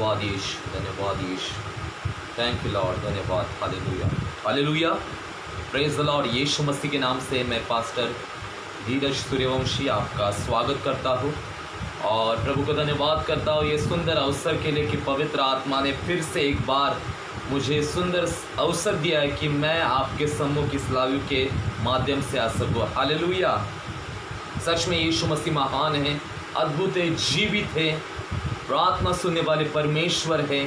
धन्यवाद यीशु, धन्यवाद Yeshu. Thank you Lord, धन्यवाद। Hallelujah, hallelujah, praise the Lord. Yeshu Masih के नाम से मैं पास्टर धीरज सूर्यवंशी आपका स्वागत करता हूँ और प्रभु को धन्यवाद करता हूँ ये सुंदर अवसर के लिए कि पवित्र आत्मा ने फिर से एक बार मुझे सुंदर अवसर दिया है कि मैं आपके सम्मुख इस लाइव के माध्यम से आ सकूँ। हालेलुया। सच में यीशु मसीह महान है, अद्भुत है, जीवित है, प्रार्थना सुनने वाले परमेश्वर है।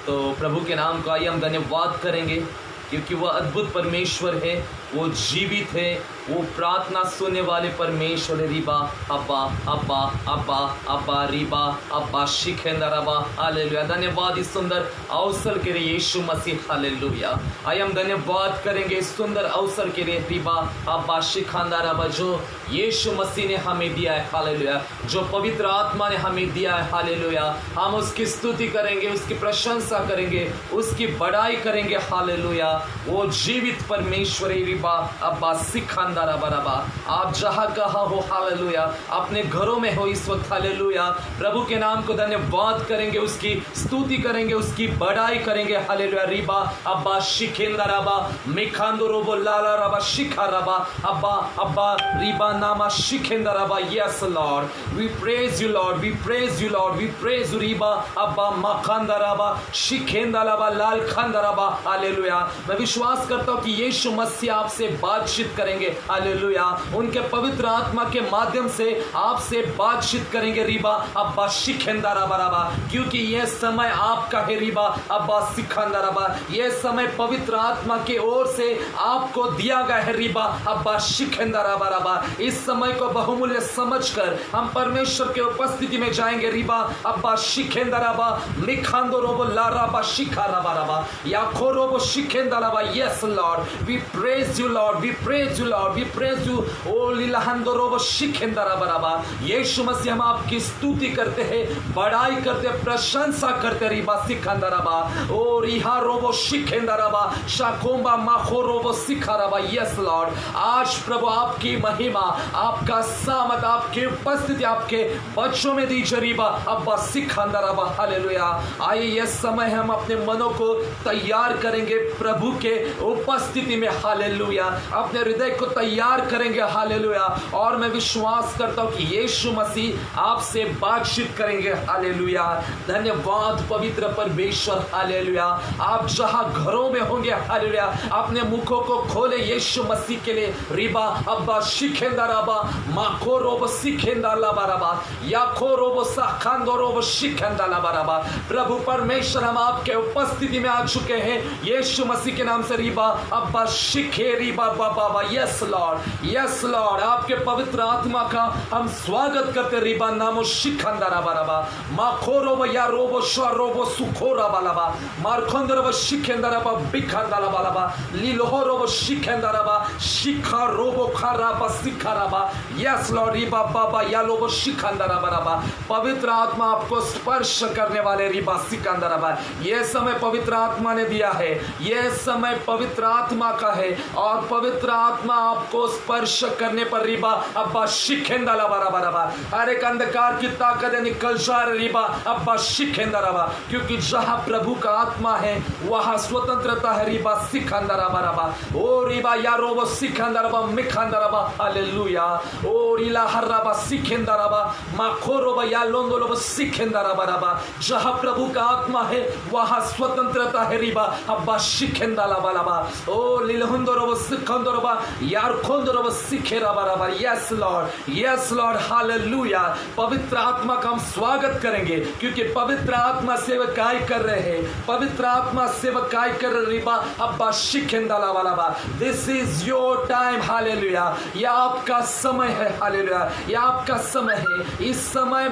तो प्रभु के नाम का आइए हम धन्यवाद करेंगे क्योंकि वह अद्भुत परमेश्वर है, वो जीवित है, वो प्रार्थना सुनने वाले परमेश्वर है। रिबा अब्बा अब्बा अब्बा अब्बा रिबा अब्बा शिखेंदरबा। हालेलुया। धन्यवाद इस सुंदर अवसर के लिए यीशु मसीह। हालेलुया। आइए हम धन्यवाद करेंगे इस सुंदर अवसर के लिए। रिबा अब्बा शिखांदरबा जो यीशु मसीह ने हमें दिया है। हालेलुया। जो पवित्र आत्मा ने हमें दिया है। हालेलुया। हम उसकी स्तुति करेंगे, उसकी प्रशंसा करेंगे, उसकी बड़ाई करेंगे। हालेलुया। वो जीवित परमेश्वर है। रिबा अब्बा सिखांदारा बराबा। आप जहाँ कहाँ हो, हालेलुया, अपने घरों में हो इस वक्त। हालेलुया। प्रभु के नाम को धन्यवाद करेंगे, उसकी स्तुति करेंगे, उसकी बड़ाई करेंगे। हालेलुया। रिबा अब्बा शिखेंदाराबा मिखांदो रोबो लाला रबा शिखा रबा अब्बा अब्बा रिबा नामा शिखेंदाराबा। Yes Lord, we praise you Lord, we praise you Lord, we praise you. रिबा अब्बा मखांदाराबा शिखेंदाराबा लाल खांदाराबा। हालेलुया। मैं विश्वास करता हूँ कि यीशु मसीह आपसे बातचीत करेंगे। हालेलुया। उनके पवित्र आत्मा के माध्यम से आपसे बातचीत करेंगे। रिबा अब्बा शिखेंदाराबा रबा, क्योंकि यह समय आपका है। रिबा अब्बा सिखांदाराबा, यह समय पवित्र आत्मा की ओर से आपको दिया गया है। रिबा अब्बा शिखेंदाराबा रबा, इस समय को बहुमूल्य समझकर हम परमेश्वर के उपस्थिति में जाएंगे। रिबा अब्बा शिखेंदाराबा मिखांदो रोबो लाराबा शिखाराबा रबा याखो रोबो शिखेंदाराबा। Yes Lord, we praise you Lord, we praise you Lord, we praise you. ओ लिलहंदो रोबो शिखेंदाराबा रबा। यीशु मसीह हम आपकी स्तुति करते हैं, बड़ाई करते हैं, प्रशंसा करते। रिबा सिखांदाराबा ओ रिहा रोबो शिखेंदाराबा शाकोंबा माखो रोबो सिखाराबा। यस लॉर्ड, आज प्रभु आपकी महिमा, आपका सामत, आपकी उपस्थिति आपके बच्चों में दीजिए। रिबा अब्बा सिखांदाराबा। हालेलुया। आइए यह समय हम अपने मनों को तैयार करेंगे प्रभु के उपस्थिति में। हालेलुया। अपने हृदय को तैयार करेंगे। हालेलुया। और मैं विश्वास करता हूं कि यीशु मसीह आपसे बातचीत करेंगे। हालेलुया। धन्यवाद पवित्र परमेश्वर। हालेलुया। आप जहां घरों में होंगे, हालेलुया, अपने मुखों को खोले यीशु मसीह के लिए। रिबा अब्बा शिखेंदाराबा माखो रोबो सिखेंदालाबाराबा याखो रोबो साखांदो रोबो शिखेंदालाबाराबा। प्रभु परमेश्वर, हम आपके उपस्थिति में आ चुके हैं यीशु मसीह के नाम से। रिबा अब्बा शिखे रिबा बाबा। यस लॉर्ड, यस लॉर्ड, आपके पवित्र आत्मा का हम स्वागत करते। रिबा नामो शिखांदाराबाराबा माखो रोबो या रोबो शा रोबो सुखोराबालाबा मारखंदरबा शिखेंदाराबा बिखांदालाबालाबा लिलोहो रोबो शिखेंदाराबा शिखा रोबो खाराबा सिखाराबा। यस लॉर्ड, रिबा बाबा या लोबो शिखांदाराबाराबा। पवित्र आत्मा आपको स्पर्श करने वाले। रिबा सिखांदाराबा, यह समय पवित्र आत्मा ने दिया है, यह समय पवित्र आत्मा का है और पवित्र आत्मा आपको स्पर्श करने पर रिबा अब्बा शिखेंदालाबाराबाराबा हर एक अंधकार की ताकत निकल जा रही। रिबा अब्बा शिखेंदाराबा, क्योंकि जहां प्रभु का आत्मा है वहां स्वतंत्रता है। रिबा सिखांदाराबाराबा ओ रिबा या रोबो सिखांदाराबा मिखांदाराबा। हालेलुया। ओ रिला हर्राबा सिखेंदाराबा माखो रोबा या लोंदो रोबो सिखेंदाराबाराबा। जहां प्रभु का आत्मा है वहां स्वतंत्रता है। रिबा अब्बा शिखेंदालाबाराबा ओ लिलहुंदो रोबो सिखंदोरबा यार खोंदोरबो सिखेराबाराबा। Yes Lord, yes Lord. Hallelujah. पवित्र आत्मा का हम स्वागत करेंगे क्योंकि पवित्र आत्मा सेवकाई कर रहे हैं, पवित्र आत्मा सेवकाई कर रहे। रिबा अब्बा शिखेंदालाबाराबा। This is your time. Hallelujah. यह आपका समय है। हालेलुया। यह आपका समय है। इस समय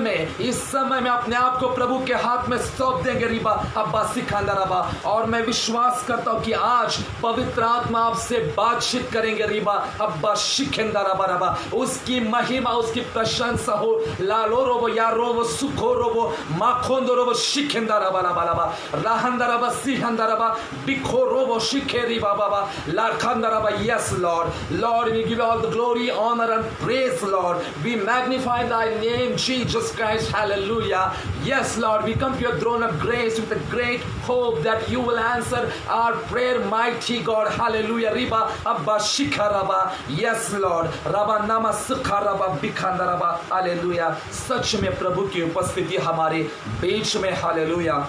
में अपने आप को प्रभु के हाथ में सौंप देंगे। रिबा अब्बा सिखांदाराबा। और मैं विश्वास करता हूं कि आज पवित्र आत्मा आपसे बातचीत करेंगे। रिबा अब्बा शिखेंदाराबाराबा। उसकी महिमा, उसकी प्रशंसा हो। लालो रोबो या रोबो सुखो रोबो माखोंदो रोबो शिखेंदाराबाराबाराबा राहंदाराबा सिहंदाराबा बिखो रोबो शिखेरी बाबा लारखंदाराबा। Yes Lord, Lord, we give you all the glory, honor and praise, Lord. We magnify thy name, Jesus Christ. Hallelujah. Yes, Lord, we come to your throne of grace with a great hope that you will answer our prayer, mighty God. Hallelujah. Riba Abba Shikaraba. Yes, Lord. Raba Nama Sukharaba Bikhandaraba. Hallelujah. सच में प्रभु की उपस्थिति हमारे बीच में, hallelujah.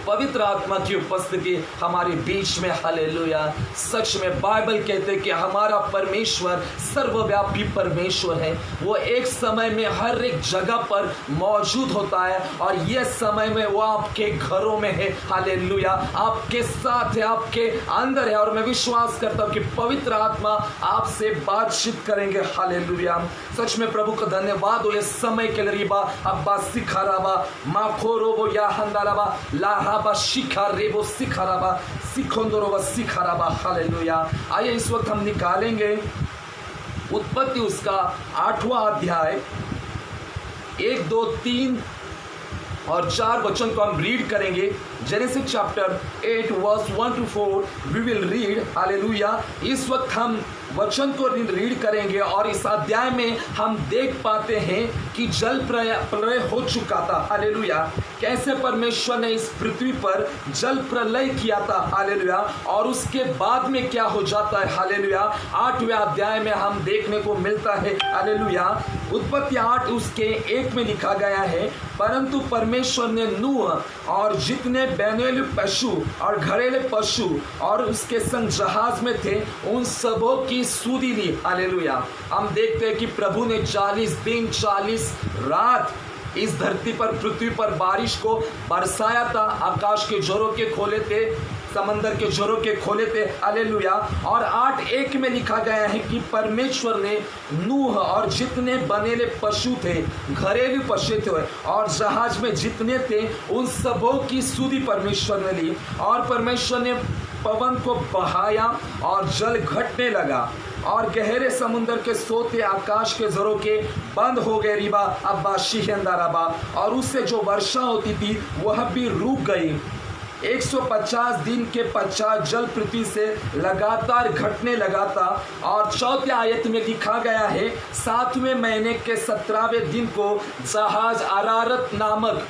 पवित्र आत्मा की उपस्थिति हमारे बीच में, हालेलुया। सच में बाइबल कहते हैं कि हमारा परमेश्वर सर्वव्यापी परमेश्वर है। वो एक समय में हर एक जगह पर मौजूद होता है और यह समय में वो आपके घरों में है, हालेलुया। आपके साथ है, आपके अंदर है और मैं विश्वास करता हूँ कि पवित्र आत्मा आपसे बातचीत करेंगे, हालेलुया। सच में प्रभु का धन्यवाद हो इस समय के लिए। रिबा अब्बा सिखाराबा माखोरोबो या हंदाराबा लाहा शिखा रेबो सिखाराबा सिखोंदोरोबा सिखाराबा, हालेलुया। आइए इस वक्त हम निकालेंगे उत्पत्ति उसका 8वां अध्याय 1, 2, 3 और 4 वचन को हम रीड करेंगे। Genesis chapter 8 verse 1 to 4 we will read, hallelujah. इस वक्त हम वचन को रीड करेंगे और इस अध्याय में हम देख पाते हैं कि जल प्रलय हो चुका था, हालेलुया। कैसे परमेश्वर ने इस पृथ्वी पर जल प्रलय किया था, हालेलुया, और उसके बाद में क्या हो जाता है, हालेलुया। 8वें अध्याय में हम देखने को मिलता है, हालेलुया। उत्पत्ति 8 उसके 1 में लिखा गया है, परंतु परमेश्वर ने नूह और जितने बैनुएल पशु और घरेलू पशु और उसके संग जहाज में थे उन सबों की सूदी ली, हालेलुया। हम देखते हैं कि प्रभु ने 40 दिन 40 रात इस धरती पर पृथ्वी पर बारिश को बरसाया था। आकाश के जोरों के खोले थे, समंदर के जोरों के खोले थे, हालेलुया। और 8:1 में लिखा गया है कि परमेश्वर ने नूह और जितने बनेले पशु थे, घरेलू पशु थे और जहाज में जितने थे उन सबों की सूदी परमेश्वर ने ली। और परमेश्वर ने पवन को बहाया और जल घटने लगा और गहरे समुद्र के सोते आकाश के जरों के बंद हो गए, रिबा अब्बा शिहंदाराबा, और उससे जो वर्षा होती थी वह भी रुक गई। 150 दिन के पश्चात जल पृथ्वी से लगातार घटने लगा था। और 4th आयत में लिखा गया है, 7वें महीने के 17वें दिन को जहाज अरारत नामक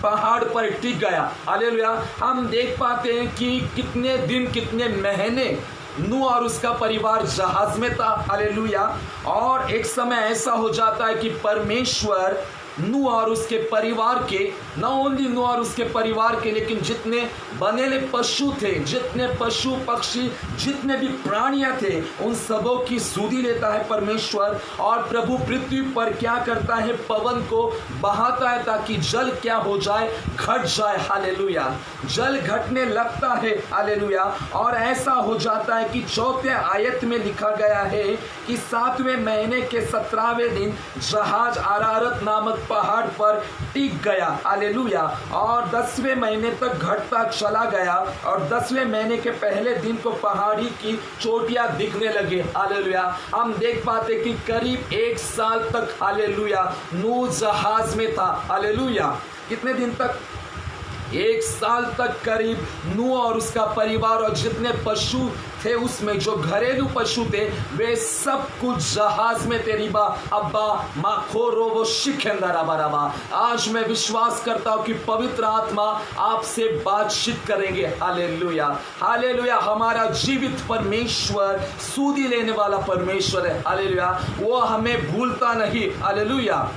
पहाड़ पर टिक गया, हालेलुया। हम देख पाते हैं कि कितने दिन कितने महीने नूह और उसका परिवार जहाज में था, हालेलुया। और एक समय ऐसा हो जाता है कि परमेश्वर नूह और उसके परिवार के, न ओनली नूह और उसके परिवार के, लेकिन जितने बनेले पशु थे, जितने पशु पक्षी, जितने भी प्राणियां थे, उन सबों की सूदी लेता है परमेश्वर। और प्रभु पृथ्वी पर क्या करता है, पवन को बहाता है ताकि जल क्या हो जाए, घट जाए, हालेलुया। जल घटने लगता है, हालेलुया। और ऐसा हो जाता है कि 4th आयत में लिखा गया है कि 7वें महीने के 17वें दिन जहाज अरारत नामक पहाड़ पर टिक गया, हालेलुया। और 10वें महीने तक घटता चला गया और 10वें महीने के पहले दिन को पहाड़ी की चोटियां दिखने लगे, हालेलुया। हम देख पाते कि करीब 1 साल तक, हालेलुया, नूह जहाज में था, हालेलुया। कितने दिन तक? 1 साल तक करीब नूह और उसका परिवार और जितने पशु थे उसमें जो घरेलू पशु थे वे सब कुछ जहाज में थे, रिबा अब्बा माखोरोबो शिखेंदाराबाराबा। आज मैं विश्वास करता हूँ कि पवित्र आत्मा आपसे बातचीत करेंगे, हालेलुया, हालेलुया। हमारा जीवित परमेश्वर सूदी लेने वाला परमेश्वर है, हालेलुया। वो हमें भूलता नहीं, हालेलुया।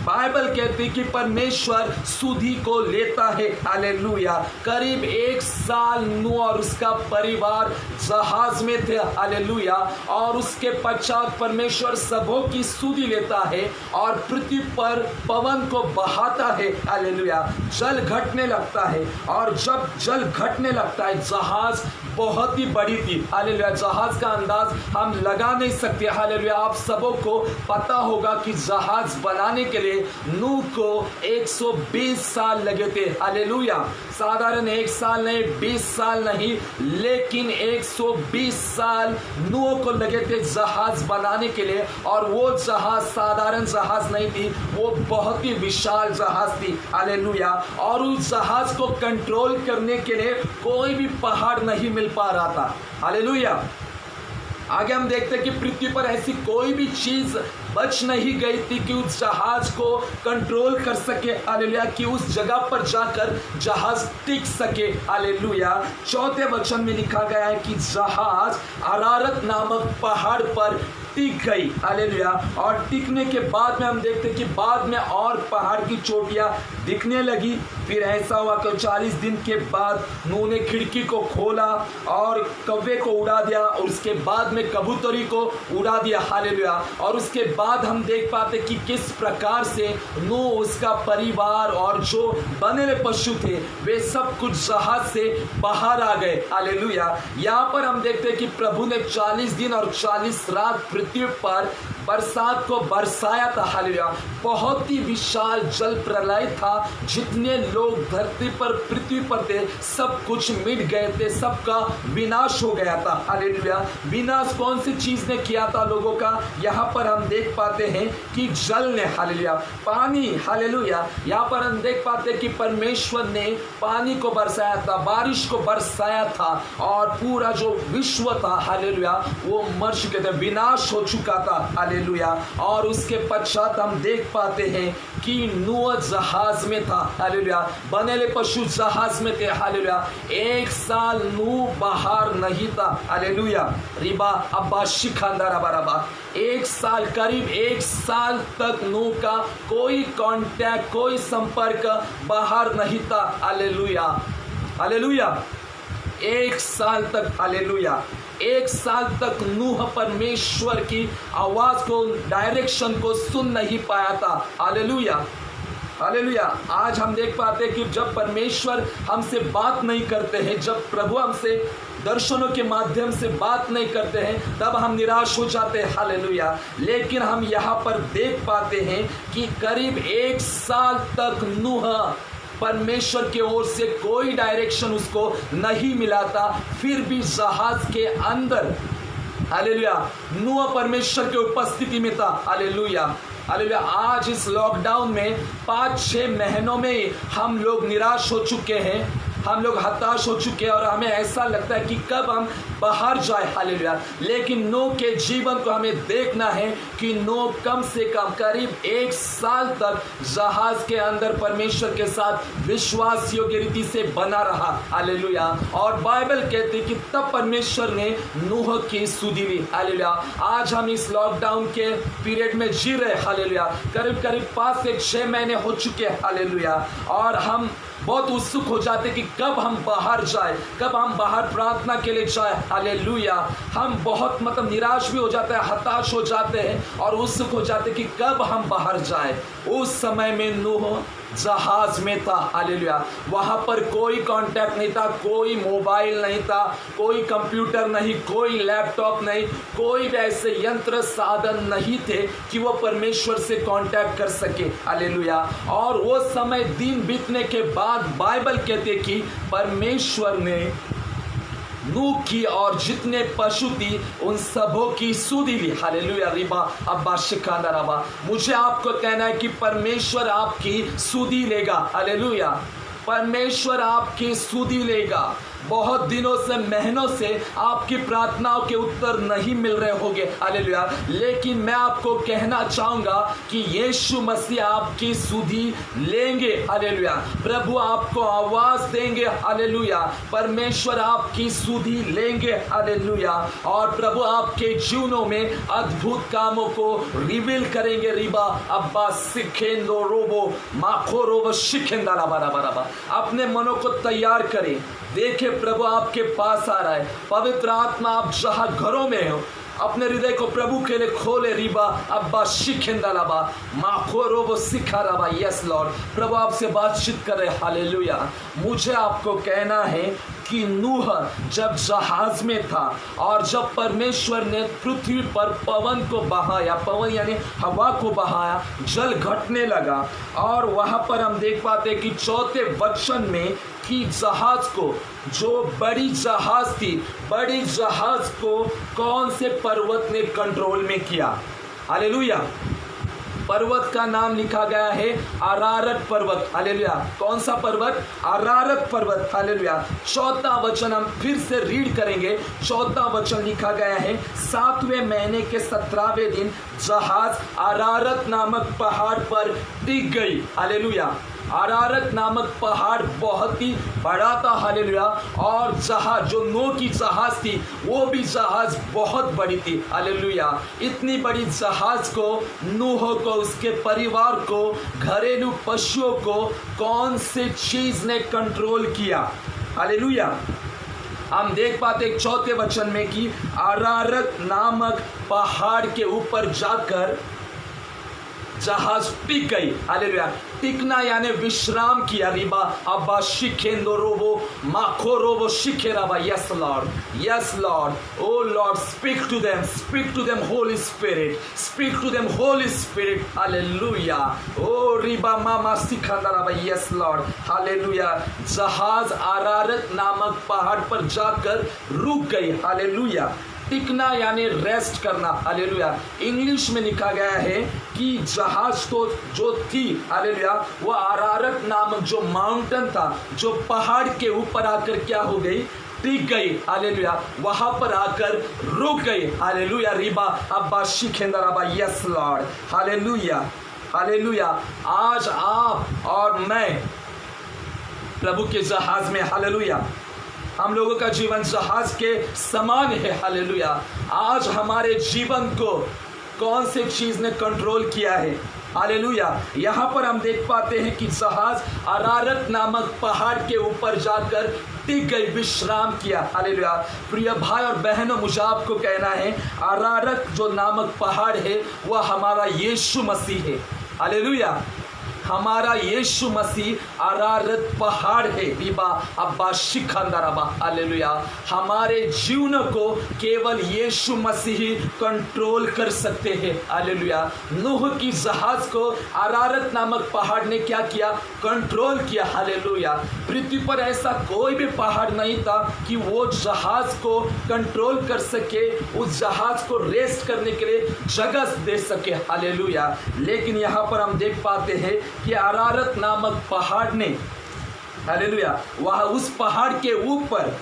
बाइबल कहती कि परमेश्वर सुधि को लेता है, हालेलुया। करीब 1 साल नूह और उसका परिवार जहाज में थे, हालेलुया। और उसके पश्चात परमेश्वर सबों की सुधि लेता है और पृथ्वी पर पवन को बहाता है, हालेलुया। जल घटने लगता है और जब जल घटने लगता है, जहाज बहुत ही बड़ी थी, हालेलुया। जहाज का अंदाज हम लगा नहीं सकते, हालेलुया। आप सबों को पता होगा कि जहाज बनाने के लिए नूह को 120 साल लगे थे, हालेलुया। साधारण 1 साल नहीं, 20 साल नहीं, लेकिन 120 साल नूह को लगे थे जहाज बनाने के लिए। और वो जहाज साधारण जहाज नहीं थी, वो बहुत ही विशाल जहाज थी, हालेलुया। और उस जहाज को कंट्रोल करने के लिए कोई भी पहाड़ नहीं मिल पा रहा था, हालेलुया। आगे हम देखते हैं कि पृथ्वी पर ऐसी कोई भी चीज बच नहीं गई थी कि उस जहाज को कंट्रोल कर सके, हालेलुया, कि उस जगह पर जाकर जहाज टिक सके, हालेलुया। चौथे वचन में लिखा गया है कि जहाज अरारत नामक पहाड़ पर टिक गई, हालेलुया। और टिकने के बाद में हम देखते हैं कि बाद में और पहाड़ की चोटियां दिखने लगी। फिर ऐसा हुआ कि 40 दिन के बाद नूह ने खिड़की को खोला और कौवे को उड़ा दिया, और उसके बाद में कबूतरी को उड़ा दिया, हालेलुया। और उसके बाद हम देख पाते कि किस प्रकार से नूह, उसका परिवार और जो बने पशु थे वे सब कुछ जहाज से बाहर आ गए, हालेलुया। यहाँ पर हम देखते हैं कि प्रभु ने 40 दिन और 40 रात पृथ्वी पर बरसात को बरसाया था, हालेलुया। बहुत ही विशाल जल प्रलय था, जितने लोग धरती पर पृथ्वी पर थे सब कुछ मिट गए थे, सबका विनाश हो गया था, हालेलुया। विनाश कौन सी चीज ने किया था लोगों का? यहाँ पर हम देख पाते हैं कि जल ने, हालेलुया, पानी, हालेलुया। यहाँ पर हम देख पाते हैं कि परमेश्वर ने पानी को बरसाया था, बारिश को बरसाया था, और पूरा जो विश्व था, हालेलुया, वो मर चुके थे, विनाश हो चुका था, हालेलुया। और उसके पश्चात हम देख पाते हैं कि नूह जहाज में था, हालेलुया, बनेले पशु जहाज में थे, हालेलुया। 1 साल नूह बाहर नहीं था, हालेलुया। रिबा अब्बा शिखांदारा बराबा 1 साल, करीब 1 साल तक नूह का कोई कांटेक्ट, कोई संपर्क बाहर नहीं था, हालेलुया, हालेलुया। 1 साल तक, हालेलुया, 1 साल तक नूह परमेश्वर की आवाज को, डायरेक्शन को सुन नहीं पाया था, हालेलुया, हालेलुया। आज हम देख पाते हैं कि जब परमेश्वर हमसे बात नहीं करते हैं, जब प्रभु हमसे दर्शनों के माध्यम से बात नहीं करते हैं, तब हम निराश हो जाते हैं, हालेलुया। लेकिन हम यहाँ पर देख पाते हैं कि करीब 1 साल तक नूह परमेश्वर की ओर से कोई डायरेक्शन उसको नहीं मिला था, फिर भी जहाज के अंदर, हालेलुया, नूह परमेश्वर की उपस्थिति में था, हालेलुया, हालेलुया। आज इस लॉकडाउन में 5-6 महीनों में हम लोग निराश हो चुके हैं, हम लोग हताश हो चुके हैं, और हमें ऐसा लगता है कि कब हम बाहर जाए, हालेलुया। लेकिन नूह के जीवन को हमें देखना है कि नूह कम से कम करीब 1 साल तक जहाज के अंदर परमेश्वर के साथ विश्वास योग्य रीति से बना रहा, हालेलुया। और बाइबल कहती है कि तब परमेश्वर ने नूह की सुधि ली, हालेलुया। आज हम इस लॉकडाउन के पीरियड में जी रहे, हालेलुया, करीब 5 से 6 महीने हो चुके हैं, हालेलुया। और हम बहुत उत्सुक हो जाते कि कब हम बाहर जाए, कब हम बाहर प्रार्थना के लिए जाए, हालेलुया। हम बहुत निराश भी हो जाते हैं, हताश हो जाते हैं, और उत्सुक हो जाते कि कब हम बाहर जाए। उस समय में नूह जहाज में था, हालेलुया। वहां पर कोई कांटेक्ट नहीं था, कोई मोबाइल नहीं था, कोई कंप्यूटर नहीं, कोई लैपटॉप नहीं, कोई भी ऐसे यंत्र साधन नहीं थे कि वो परमेश्वर से कांटेक्ट कर सके, हालेलुया। और वो समय दिन बीतने के बाद बाइबल कहते कि परमेश्वर ने नूह की और जितने पशु थी उन सबों की सुधि ली, हालेलुया। रिबा अब्बा शिकाना रबा। मुझे आपको कहना है कि परमेश्वर आपकी सुधि लेगा, हालेलुया। परमेश्वर आपकी सुधि लेगा। बहुत दिनों से, महीनों से आपकी प्रार्थनाओं के उत्तर नहीं मिल रहे होंगे, हालेलुया। लेकिन मैं आपको कहना चाहूंगा कि यीशु मसीह आपकी सुधि लेंगे, हालेलुया। प्रभु आपको आवाज देंगे, हालेलुया। परमेश्वर आपकी सुधि लेंगे, हालेलुया। और प्रभु आपके जीवनों में अद्भुत कामों को रिवील करेंगे। रिबा अब्बा सिखेंदो रोबो माखो रोबो शिखेंदा रबा रबा रबा। अपने मनों को तैयार करें, देखे प्रभु आपके पास आ रहा है। पवित्र आत्मा, आप जहां घरों में हो, अपने हृदय को प्रभु के लिए खोले। रिबा अब्बा शिखेंदालाबा माखो रोबो सिखाराबा। यस लॉर्ड, प्रभु आपसे बातचीत करे, हालेलुया। मुझे आपको कहना है कि नूह जब जहाज में था और जब परमेश्वर ने पृथ्वी पर पवन को बहाया, पवन यानी हवा को बहाया, जल घटने लगा। और वहां पर हम देख पाते कि 4थे वचन में कि जहाज को, जो बड़ी जहाज थी, बड़ी जहाज को कौन से पर्वत ने कंट्रोल में किया, हालेलुया। पर्वत का नाम लिखा गया है अरारत पर्वत। हालेलुया। कौन सा पर्वत? अरारत पर्वत। हालेलुया। चौथा वचन हम फिर से रीड करेंगे। चौथा वचन लिखा गया है 7वें महीने के 17वें दिन जहाज अरारत नामक पहाड़ पर टिक गई। हालेलुया। अरारत नामक पहाड़ बहुत ही बड़ा था। हालेलुया। और जहाज जो नूह की जहाज थी वो भी जहाज बहुत बड़ी थी। हालेलुया। इतनी बड़ी जहाज को नूह को, उसके परिवार को, घरेलू पशुओं को कौन से चीज ने कंट्रोल किया? हालेलुया। हम देख पाते एक चौथे वचन में कि अरारत नामक पहाड़ के ऊपर जाकर जहाज टिक गई। हालेलुया। टिकना यानी विश्राम किया। रिबा अब्बा शिखेंदो रोबो माखो रोबो शिखेराबा। Yes Lord, yes Lord. O Lord, speak to them Holy Spirit, speak to them Holy Spirit. Hallelujah. ओ रिबा मामा सिखंदराबा। Yes Lord. हालेलुया। जहाज अरारत नामक पहाड़ पर जाकर रुक गई। हालेलुया। टिकना यानी रेस्ट करना। हालेलुया। इंग्लिश में लिखा गया है कि जहाज तो जो थी, हालेलुया, वो अरारत नामक जो माउंटेन था, जो पहाड़ के ऊपर आकर क्या हो गई? टिक गई। हालेलुया। वहां पर आकर रुक गई। हालेलुया। रिबा अब्बा शिखेंदराबा। Yes Lord. हालेलुया। हालेलुया। आज आप और मैं प्रभु के जहाज में। हालेलुया। हम लोगों का जीवन जहाज के समान है। हालेलुया। आज हमारे जीवन को कौन से चीज ने कंट्रोल किया है? हालेलुया। यहाँ पर हम देख पाते हैं कि जहाज अरारत नामक पहाड़ के ऊपर जाकर टिक गई, विश्राम किया। हालेलुया। प्रिय भाई और बहनों, मुझे आपको कहना है अरारत जो नामक पहाड़ है वह हमारा यीशु मसीह है। हालेलुया। हमारा यीशु मसीह अरारत पहाड़ है। रिबा अब्बा शिखंदराबा। हालेलुया। हमारे जीवन को केवल यीशु मसीह ही कंट्रोल कर सकते हैं। हालेलुया। नूह की जहाज को अरारत नामक पहाड़ ने क्या किया? कंट्रोल किया। हालेलुया। पृथ्वी पर ऐसा कोई भी पहाड़ नहीं था कि वो जहाज को कंट्रोल कर सके, उस जहाज को रेस्ट करने के लिए जगह दे सके। हालेलुया। लेकिन यहाँ पर हम देख पाते हैं कि अरारत नामक पहाड़ ने, हालेलुया, वह उस पहाड़ के ऊपर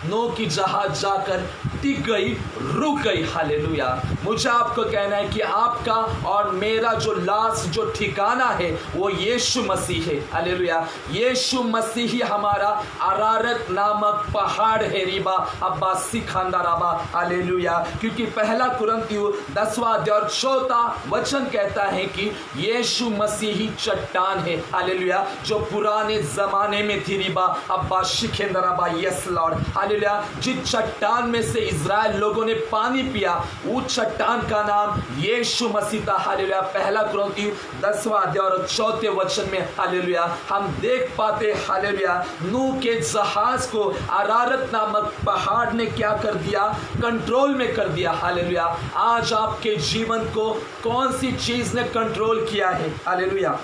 नूह की जहाज जाकर टिक गई, रुक गई। हालेलुया। मुझे आपको कहना है कि आपका और मेरा जो लास्ट जो ठिकाना है वो यीशु मसीह है। हालेलुया। यीशु मसीह ही हमारा अरारत नामक पहाड़ है। रिबा अब्बा सिखंदराबा। हालेलुया। क्योंकि पहला कुरिन्थियों 10वां अध्याय और 4था वचन कहता है कि यीशु मसीह ही चट्टान है। हालेलुया। जो पुराने जमाने में थी। रिबा अब्बा शिखेंदराबा। Yes Lord. हालेलुया। जिस चट्टान में से इज़राइल लोगों ने पानी पिया, उस चट्टान का नाम यीशु मसीह था। हालेलुया। पहला कुरिन्थियों 10वां अध्याय और 4थे वचन में, हालेलुया, हम देख पाते, हालेलुया, नूह के जहाज को अरारत नामक पहाड़ ने क्या कर दिया? कंट्रोल में कर दिया। हालेलुया। आज आपके जीवन को कौन सी चीज ने कंट्रोल किया है? हालेलुया।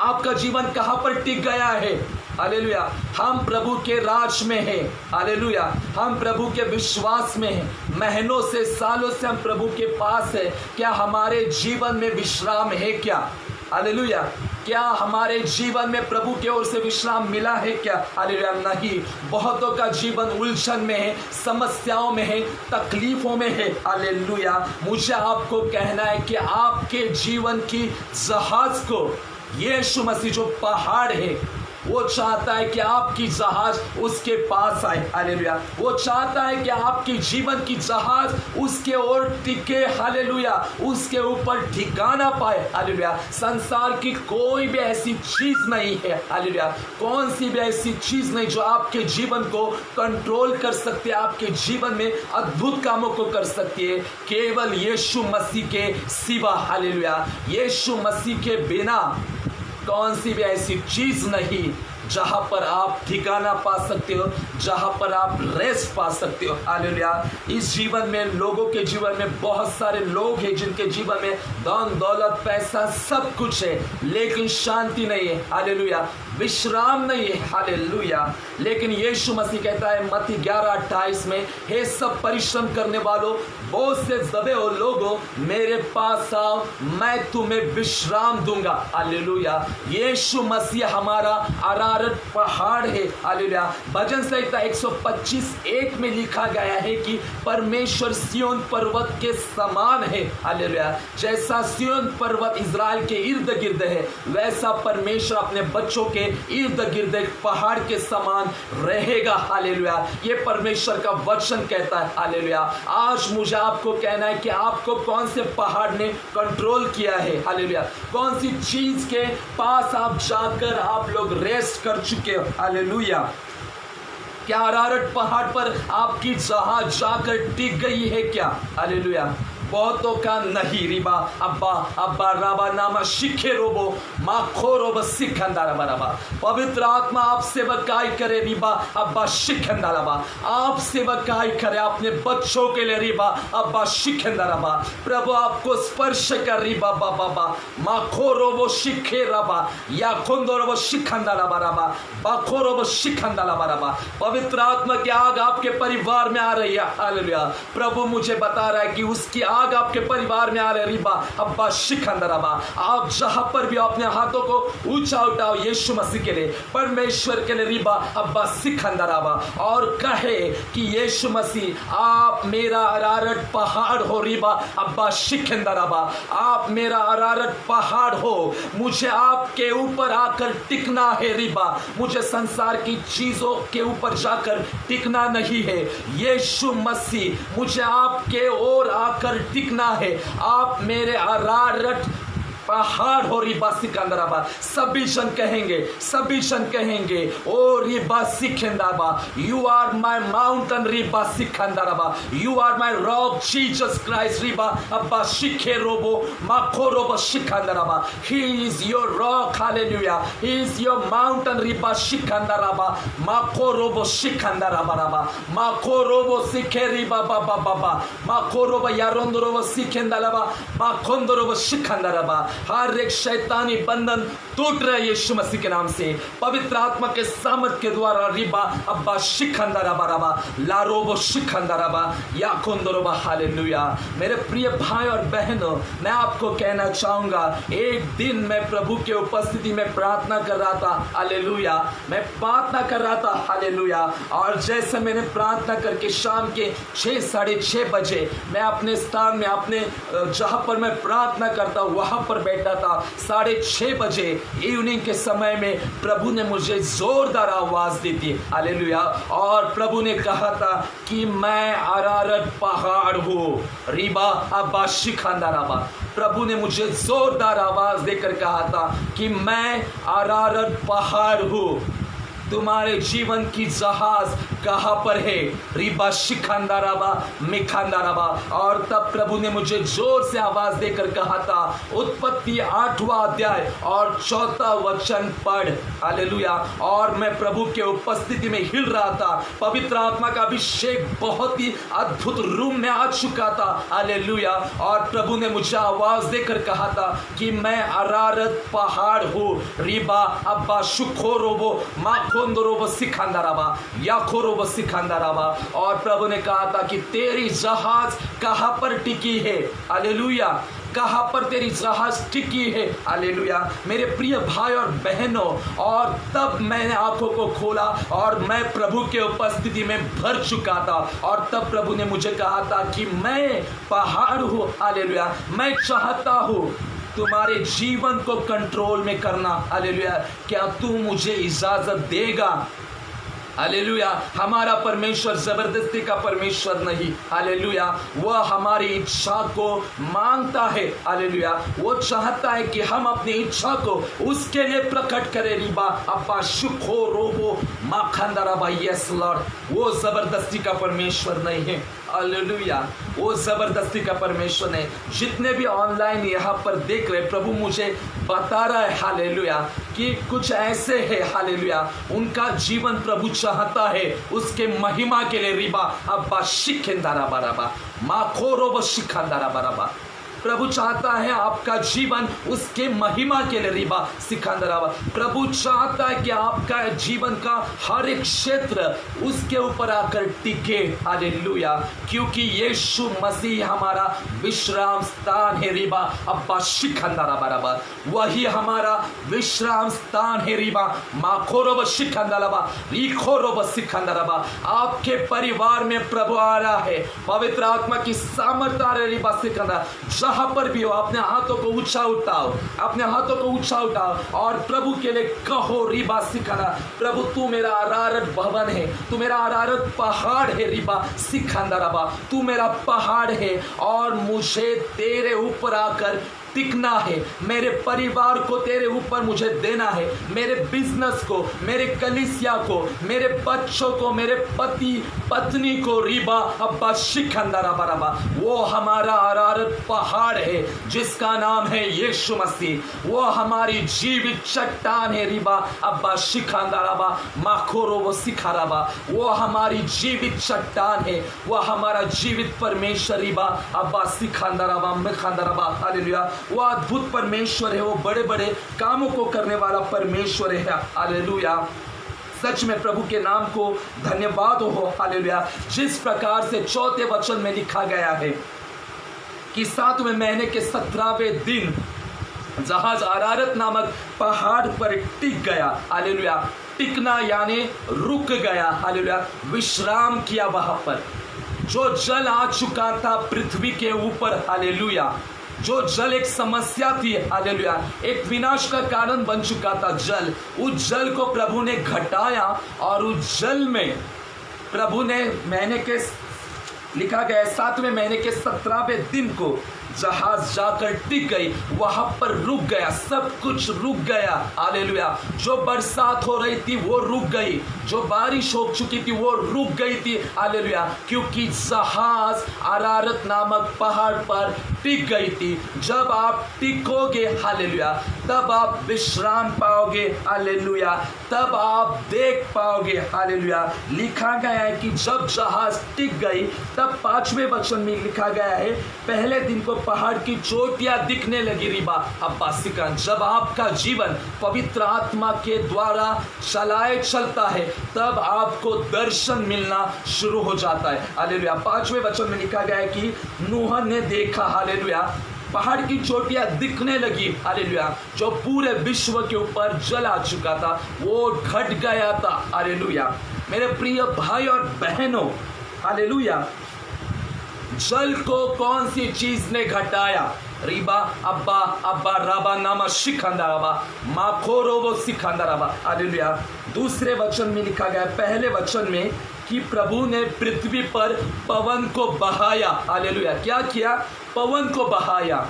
आपका जीवन कहां पर टिक गया है? हालेलुया। हम प्रभु के राज में हैं। हालेलुया। हम प्रभु के विश्वास में हैं। महीनों से, सालों से हम प्रभु के पास है। क्या हमारे जीवन में विश्राम है क्या? हालेलुया। क्या हमारे जीवन में प्रभु की ओर से विश्राम मिला है क्या? हालेलुया। नहीं। बहुतों का जीवन उलझन में है, समस्याओं में है, तकलीफों में है। हालेलुया। मुझे आपको कहना है कि आपके जीवन की जहाज को यीशु मसीह जो पहाड़ है वो चाहता है कि आपकी जहाज उसके पास आए। हालेलुया। वो चाहता है कि आपकी जीवन की जहाज उसके ओर टिके। हालेलुया। उसके ऊपर ठिकाना पाए। हालेलुया। संसार की कोई भी ऐसी चीज नहीं है। हालेलुया। कौन सी भी ऐसी चीज नहीं जो आपके जीवन को कंट्रोल कर सकती है, आपके जीवन में अद्भुत कामों को कर सकती है, केवल यीशु मसीह के सिवा। हालेलुया। यीशु मसीह के बिना कौन सी भी ऐसी चीज नहीं जहां पर आप ठिकाना पा सकते हो, जहां पर आप रेस्ट पा सकते हो। हालेलुया। इस जीवन में, लोगों के जीवन में बहुत सारे लोग हैं जिनके जीवन में धन दौलत पैसा सब कुछ है, लेकिन शांति नहीं है। हालेलुया। विश्राम नहीं है। हालेलुया। लेकिन यीशु मसीह कहता है मत्ती 11:28 में, हे सब परिश्रम करने वालों, बोझ से दबे हो लोगों, मेरे पास आओ, मैं तुम्हें विश्राम दूंगा। हालेलुया। यीशु मसीह हमारा अरारत पहाड़ है। हालेलुया। भजन संहिता 125:1 में लिखा गया है कि परमेश्वर सिय्योन पर्वत के समान है। हालेलुया। जैसा सिय्योन पर्वत इज़राइल के इर्द गिर्द है, वैसा परमेश्वर अपने बच्चों के इर्द गिर्द एक पहाड़ के समान रहेगा। हालेलुया। ये परमेश्वर का वचन कहता है। हालेलुया। आज मुझे आपको कहना है कि आपको कौन से पहाड़ ने कंट्रोल किया है। हालेलुया। कौन सी चीज के पास आप जाकर आप लोग रेस्ट कर चुके हो। हालेलुया। क्या अरारत पहाड़ पर आपकी जहाज जाकर टिक गई है क्या? हालेलुया। बहुतों का नहीं। रिबा अब्बा अब्बा राबा नामा शिखे रोबो माखो रोब सिखंदा रबा। पवित्र आत्मा आप सेवकाई करे। रिबा अब्बा शिखंदा रबा। आप सेवकाई करे अपने बच्चों के लिए। रिबा अब्बा शिखंदा रबा। प्रभु आपको स्पर्श कर। रिबा बाबा बा माखो रोबो शिखे रबा या खुंदो रोबो शिखंदा रबा रबा बाखो रोबो शिखंदा रबा रबा। पवित्र आत्मा की आग आपके परिवार में आ रही है। हालेलुया। प्रभु मुझे बता रहा है कि उसकी आग आपके परिवार में आ रहे। रिबा अब्बा शिखंदरबा। आप जहां पर भी अपने हाथों को ऊंचा उठाओ यीशु मसीह के लिए, परमेश्वर के लिए। रिबा अब्बा शिखंदरबा। और कहे कि यीशु मसीह आप मेरा अरारत पहाड़ हो। रिबा अब्बा शिखंदरबा। आप मेरा अरारत पहाड़ हो, मुझे आपके ऊपर आकर टिकना है। रिबा मुझे संसार की चीजों के ऊपर जाकर टिकना नहीं है। यीशु मसीह मुझे आपके ओर आकर टिकना है। आप मेरे अरारत पहाड़ हो। रिबा सिकंदराबा। सभी जन कहेंगे, सभी जन कहेंगे, ओ रिबा सिकंदराबा, यू आर माय माउंटेन। रिबा सिकंदराबा, you are my rock Jesus Christ. रिबा अब्बा शिखे रोबो माखो रोबो सिकंदराबा। He is your rock. Hallelujah. He is your mountain. रिबा सिकंदराबा माखो रोबो सिकंदराबा रबा माखो रोबो सिखे। रिबा बाबा बाबा माखो रोबो यारोंदो रोबो सिकंदराबा माखोंदो रोबो सिकंदराबा। हर एक शैतानी बंधन टूट रहा है यीशु मसीह के नाम से, पवित्र आत्मा के सामर्थ के द्वारा। रिबा अब्बा शिखंदराबा रबा लारोबो शिखंदराबा या कोंदरोबा। हालेलुया। मेरे प्रिय भाई और बहनों, मैं आपको कहना चाहूंगा, एक दिन मैं प्रभु के उपस्थिति में प्रार्थना कर रहा था। हालेलुया। मैं प्रार्थना कर रहा था। हालेलुया। और जैसे मैंने प्रार्थना करके शाम के 6 साढ़े 6 बजे मैं अपने स्थान में, अपने जहां पर मैं प्रार्थना करता वहां पर बैठा था। 6:30 बजे इवनिंग के समय में प्रभु ने मुझे जोरदार आवाज दी थी। हालेलुया। और प्रभु ने कहा था कि मैं अरारत पहाड़ हूँ। रिबा अब्बा शिखंदराबा। प्रभु ने मुझे जोरदार आवाज देकर कहा था कि मैं अरारत पहाड़ हूँ। तुम्हारे जीवन की जहाज कहाँ पर है? रिबा शिखंदराबा मिखंदराबा। और तब प्रभु ने मुझे जोर से आवाज देकर कहा था, उत्पत्ति 8वां अध्याय और 4था वचन पढ़। हालेलुया। और मैं प्रभु के उपस्थिति में हिल रहा था। पवित्र आत्मा का अभिषेक बहुत ही अद्भुत रूप में आ चुका था। हालेलुया। और प्रभु ने मुझे आवाज देकर कहा था कि मैं अरारत पहाड़ हूँ। रिबा अब्बा शुखोरोबो माखोंदरोबो सिखंदराबा याखोरोबो सिखंदराबा। और प्रभु ने कहा था कि तेरी जहाज कहाँ पर टिकी है? हालेलुया। कहाँ पर तेरी जहाज टिकी है? हालेलुया। मेरे प्रिय भाई और बहनों, और तब मैंने आंखों को खोला और मैं प्रभु के उपस्थिति में भर चुका था। और तब प्रभु ने मुझे कहा था कि मैं पहाड़ हूँ। हालेलुया। मैं चाहता हूँ तुम्हारे जीवन को कंट्रोल में करना। हालेलुया। क्या तू मुझे इजाजत देगा? हालेलुया। हमारा परमेश्वर जबरदस्ती का परमेश्वर नहीं। हालेलुया। वह हमारी इच्छा को मांगता है। हालेलुया। वो चाहता है कि हम अपनी इच्छा को उसके लिए प्रकट करें। रिबा अब्बा शुखो रोबो माखंदराबा। Yes Lord. वो जबरदस्ती का परमेश्वर नहीं है। हालेलुया। वो जबरदस्ती का परमेश्वर नहीं। जितने भी ऑनलाइन यहाँ पर देख रहे, प्रभु मुझे बता रहा है हालेलुया कि कुछ ऐसे है हालेलुया, उनका जीवन प्रभु चाहता है उसके महिमा के लिए। रिबा अब्बा शिखंदराबा रबा माखोरोबो शिखंदराबा रबा। प्रभु चाहता है आपका जीवन उसके महिमा के लिए रिबा सिकंदराबा। प्रभु चाहता है कि आपका जीवन का हर एक क्षेत्र उसके ऊपर आकर टिके। हालेलुया। क्योंकि यीशु मसीह हमारा विश्राम स्थान है रिबा अब्बा शिखंदराबा। वही हमारा विश्राम स्थान है रिबा माखोरोब शिखंदराबा रिखोरोब सिखंदराबा। आपके परिवार में प्रभु आ रहा है, पवित्र आत्मा की सामर्थ्य आ रही रिबा सिखंदरा। जहां पर भी हो अपने हाथों को ऊंचा उठाओ, अपने हाथों को ऊंचा उठाओ और प्रभु के लिए कहो रिबा सिखंदरा, प्रभु तू मेरा अरारत भवन है, तू मेरा अरारत पहाड़ है रिबा सिखंदराबा। तू मेरा पहाड़ है और मुझे तेरे ऊपर आकर टिकना है, मेरे परिवार को तेरे ऊपर मुझे देना है, मेरे बिजनेस को, मेरे कलीसिया को, मेरे बच्चों को, मेरे पति पत्नी को रिबा अब्बा शिखंदराबा। वो हमारा अरारत पहाड़ है जिसका नाम है यीशु मसीह। वो हमारी जीवित चट्टान है रिबा अब्बा शिखंदराबा माखोरो वो सिखाराबा। वो हमारी जीवित चट्टान है, वो हमारा जीवित परमेश्वर रिबा अब्बा सिखंदराबा मिखंदराबा। हालेलुया। वो अद्भुत परमेश्वर है, वो बड़े बड़े कामों को करने वाला परमेश्वर है। हालेलुया। सच में प्रभु के नाम को धन्यवाद हो। हालेलुया। जिस प्रकार से 4 वचन में लिखा गया है कि 7वें महीने के 17वें दिन जहाज अरारत नामक पहाड़ पर टिक गया। हालेलुया। टिकना यानी रुक गया। हालेलुया। विश्राम किया वहां पर। जो जल आ चुका था पृथ्वी के ऊपर, हालेलुया, जो जल एक समस्या थी, हालेलुया, एक विनाश का कारण बन चुका था जल, उस जल को प्रभु ने घटाया और उस जल में प्रभु ने महीने के लिखा गया 7वें महीने के 17वें दिन को जहाज जाकर टिक गई, वहां पर रुक गया, सब कुछ रुक गया। हालेलुया। जो बरसात हो रही थी वो रुक गई, जो बारिश हो चुकी थी वो रुक गई थी। हालेलुया। क्योंकि जहाज अरारत नामक पहाड़ पर टिक गई थी। जब आप टिकोगे, हालेलुया, तब आप विश्राम पाओगे। हालेलुया। तब आप देख पाओगे। हालेलुया। लिखा गया है कि जब जहाज टिक गई तब 5वें वचन में लिखा गया है, पहले दिन को पहाड़ की चोटियां दिखने लगी रिबा अब्बा सिकंद। जब आपका जीवन पवित्र आत्मा के द्वारा चलाए चलता है तब आपको दर्शन मिलना शुरू हो जाता है। हालेलुया। 5वें वचन में लिखा गया है कि नूह ने देखा, हालेलुया, पहाड़ की चोटियां दिखने लगी। हालेलुया। जो पूरे विश्व के ऊपर जल आ चुका था वो घट गया था। हालेलुया। मेरे प्रिय भाई और बहनों, हालेलुया, जल को कौन सी चीज ने घटाया? रिबा अब्बा अब्बा राबा नामा शिखंदराबा माखोरो वो सिखंदराबा। हालेलुया। दूसरे वचन में लिखा गया, पहले वचन में, कि प्रभु ने पृथ्वी पर पवन को बहाया। हालेलुया। क्या किया? पवन को बहाया।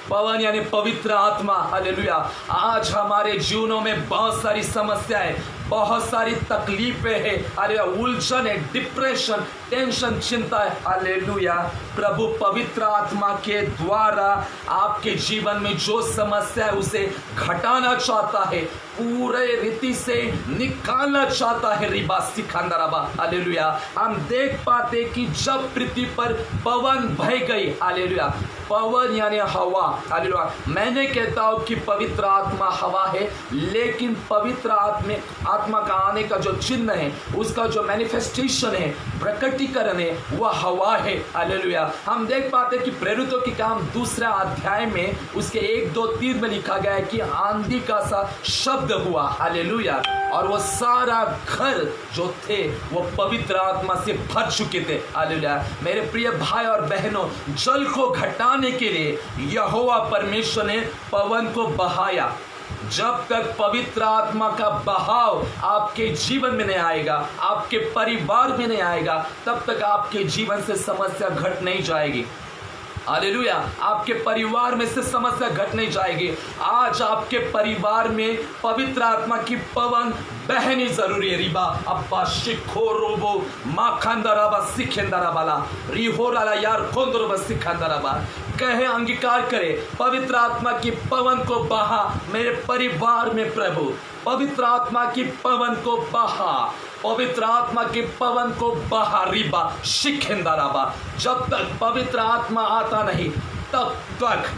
पवन यानी पवित्र आत्मा। हालेलुया। आज हमारे जीवनों में बहुत सारी समस्याएं, बहुत सारी तकलीफें हैं, अरे उलझन है, डिप्रेशन, टेंशन, चिंता है। हालेलुया। प्रभु पवित्र आत्मा के द्वारा आपके जीवन में जो समस्या है उसे घटाना चाहता है, पूरे रीति से निकालना चाहता है। रिबा सिखंदराबा। हालेलुया। हम देख पाते कि जब पृथ्वी पर पवन बह गई, हालेलुया, पवन यानी हवा। हालेलुया। मैंने कहता हूं कि पवित्र आत्मा हवा है, लेकिन पवित्र आत्मा का आने का जो चिन्ह है, उसका जो मैनिफेस्टेशन है, प्रकटीकरण है, वह हवा है। हालेलुया। हम देख पाते कि प्रेरितों की काम 2 अध्याय में उसके 1, 2, 3 में लिखा गया है कि आंधी का सा शब्द हुआ। हालेलुया। और वो सारा घर जो थे वो पवित्र आत्मा से भर चुके थे। हालेलुया। मेरे प्रिय भाई और बहनों, जल को घटाने के लिए यहोवा परमेश्वर ने पवन को बहाया। जब तक पवित्र आत्मा का बहाव आपके जीवन में नहीं आएगा, आपके परिवार में नहीं आएगा, तब तक आपके जीवन से समस्या घट नहीं जाएगी। हालेलुया। आपके परिवार में से समस्या घट नहीं जाएगी। आज आपके परिवार में पवित्र आत्मा की पवन बहनी जरूरी है। रिबा अब्बा शिखो रोबो माखंदराबा सिखेंदराबाला रिहोराला यार खोंदरबा सिखंदराबा। कहे, अंगीकार करे, पवित्र आत्मा की पवन को बहा मेरे परिवार में। प्रभु पवित्र आत्मा की पवन को बहा, पवित्र आत्मा के पवन को बहा। रिबा शिखेंदराबा। जब तक पवित्र आत्मा आता नहीं, तब तक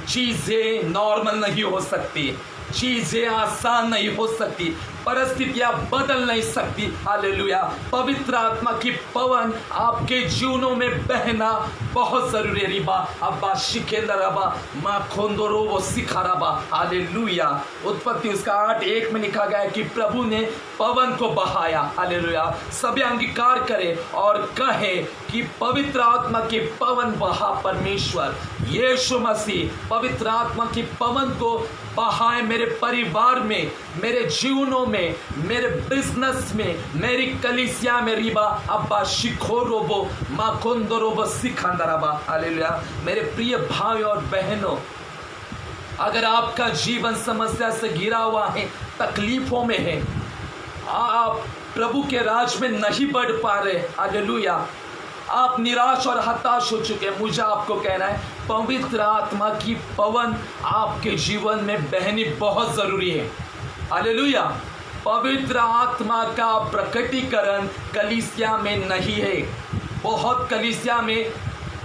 चीजें नॉर्मल नहीं हो सकती, चीजें आसान नहीं हो सकती, परिस्थितियां बदल नहीं सकती। हालेलुया। पवित्र आत्मा की पवन आपके जीवनों में बहना बहुत जरूरी है। रिबा अब्बा शिकेंदरबा मां खोंदोरोबो सिखाराबा। हालेलुया। उत्पत्ति उसका 8:1 में लिखा गया है कि प्रभु ने पवन को बहाया। हालेलुया। सभी अंगीकार करें और कहे कि पवित्र आत्मा की पवन बहा परमेश्वर यीशु मसीह पवित्र आत्मा की पवन को बहाए मेरे परिवार में, मेरे जीवनों में, मेरे बिजनेस में, मेरी कलीसिया में। रिबा अब्बा शिखोरोबो माकोंदरोबो सिखांदरबा। हालेलुया। मेरे प्रिय भाई और बहनों, अगर आपका जीवन समस्या से घिरा हुआ है, तकलीफों में है, आप प्रभु के राज में नहीं बढ़ पा रहे, हालेलुया, आप निराश और हताश हो चुके हैं, मुझे आपको कहना है पवित्र आत्मा की पवन आपके जीवन में बहनी बहुत जरूरी है। हालेलुया। पवित्र आत्मा का प्रकटीकरण कलीसिया में नहीं है। बहुत कलीसिया में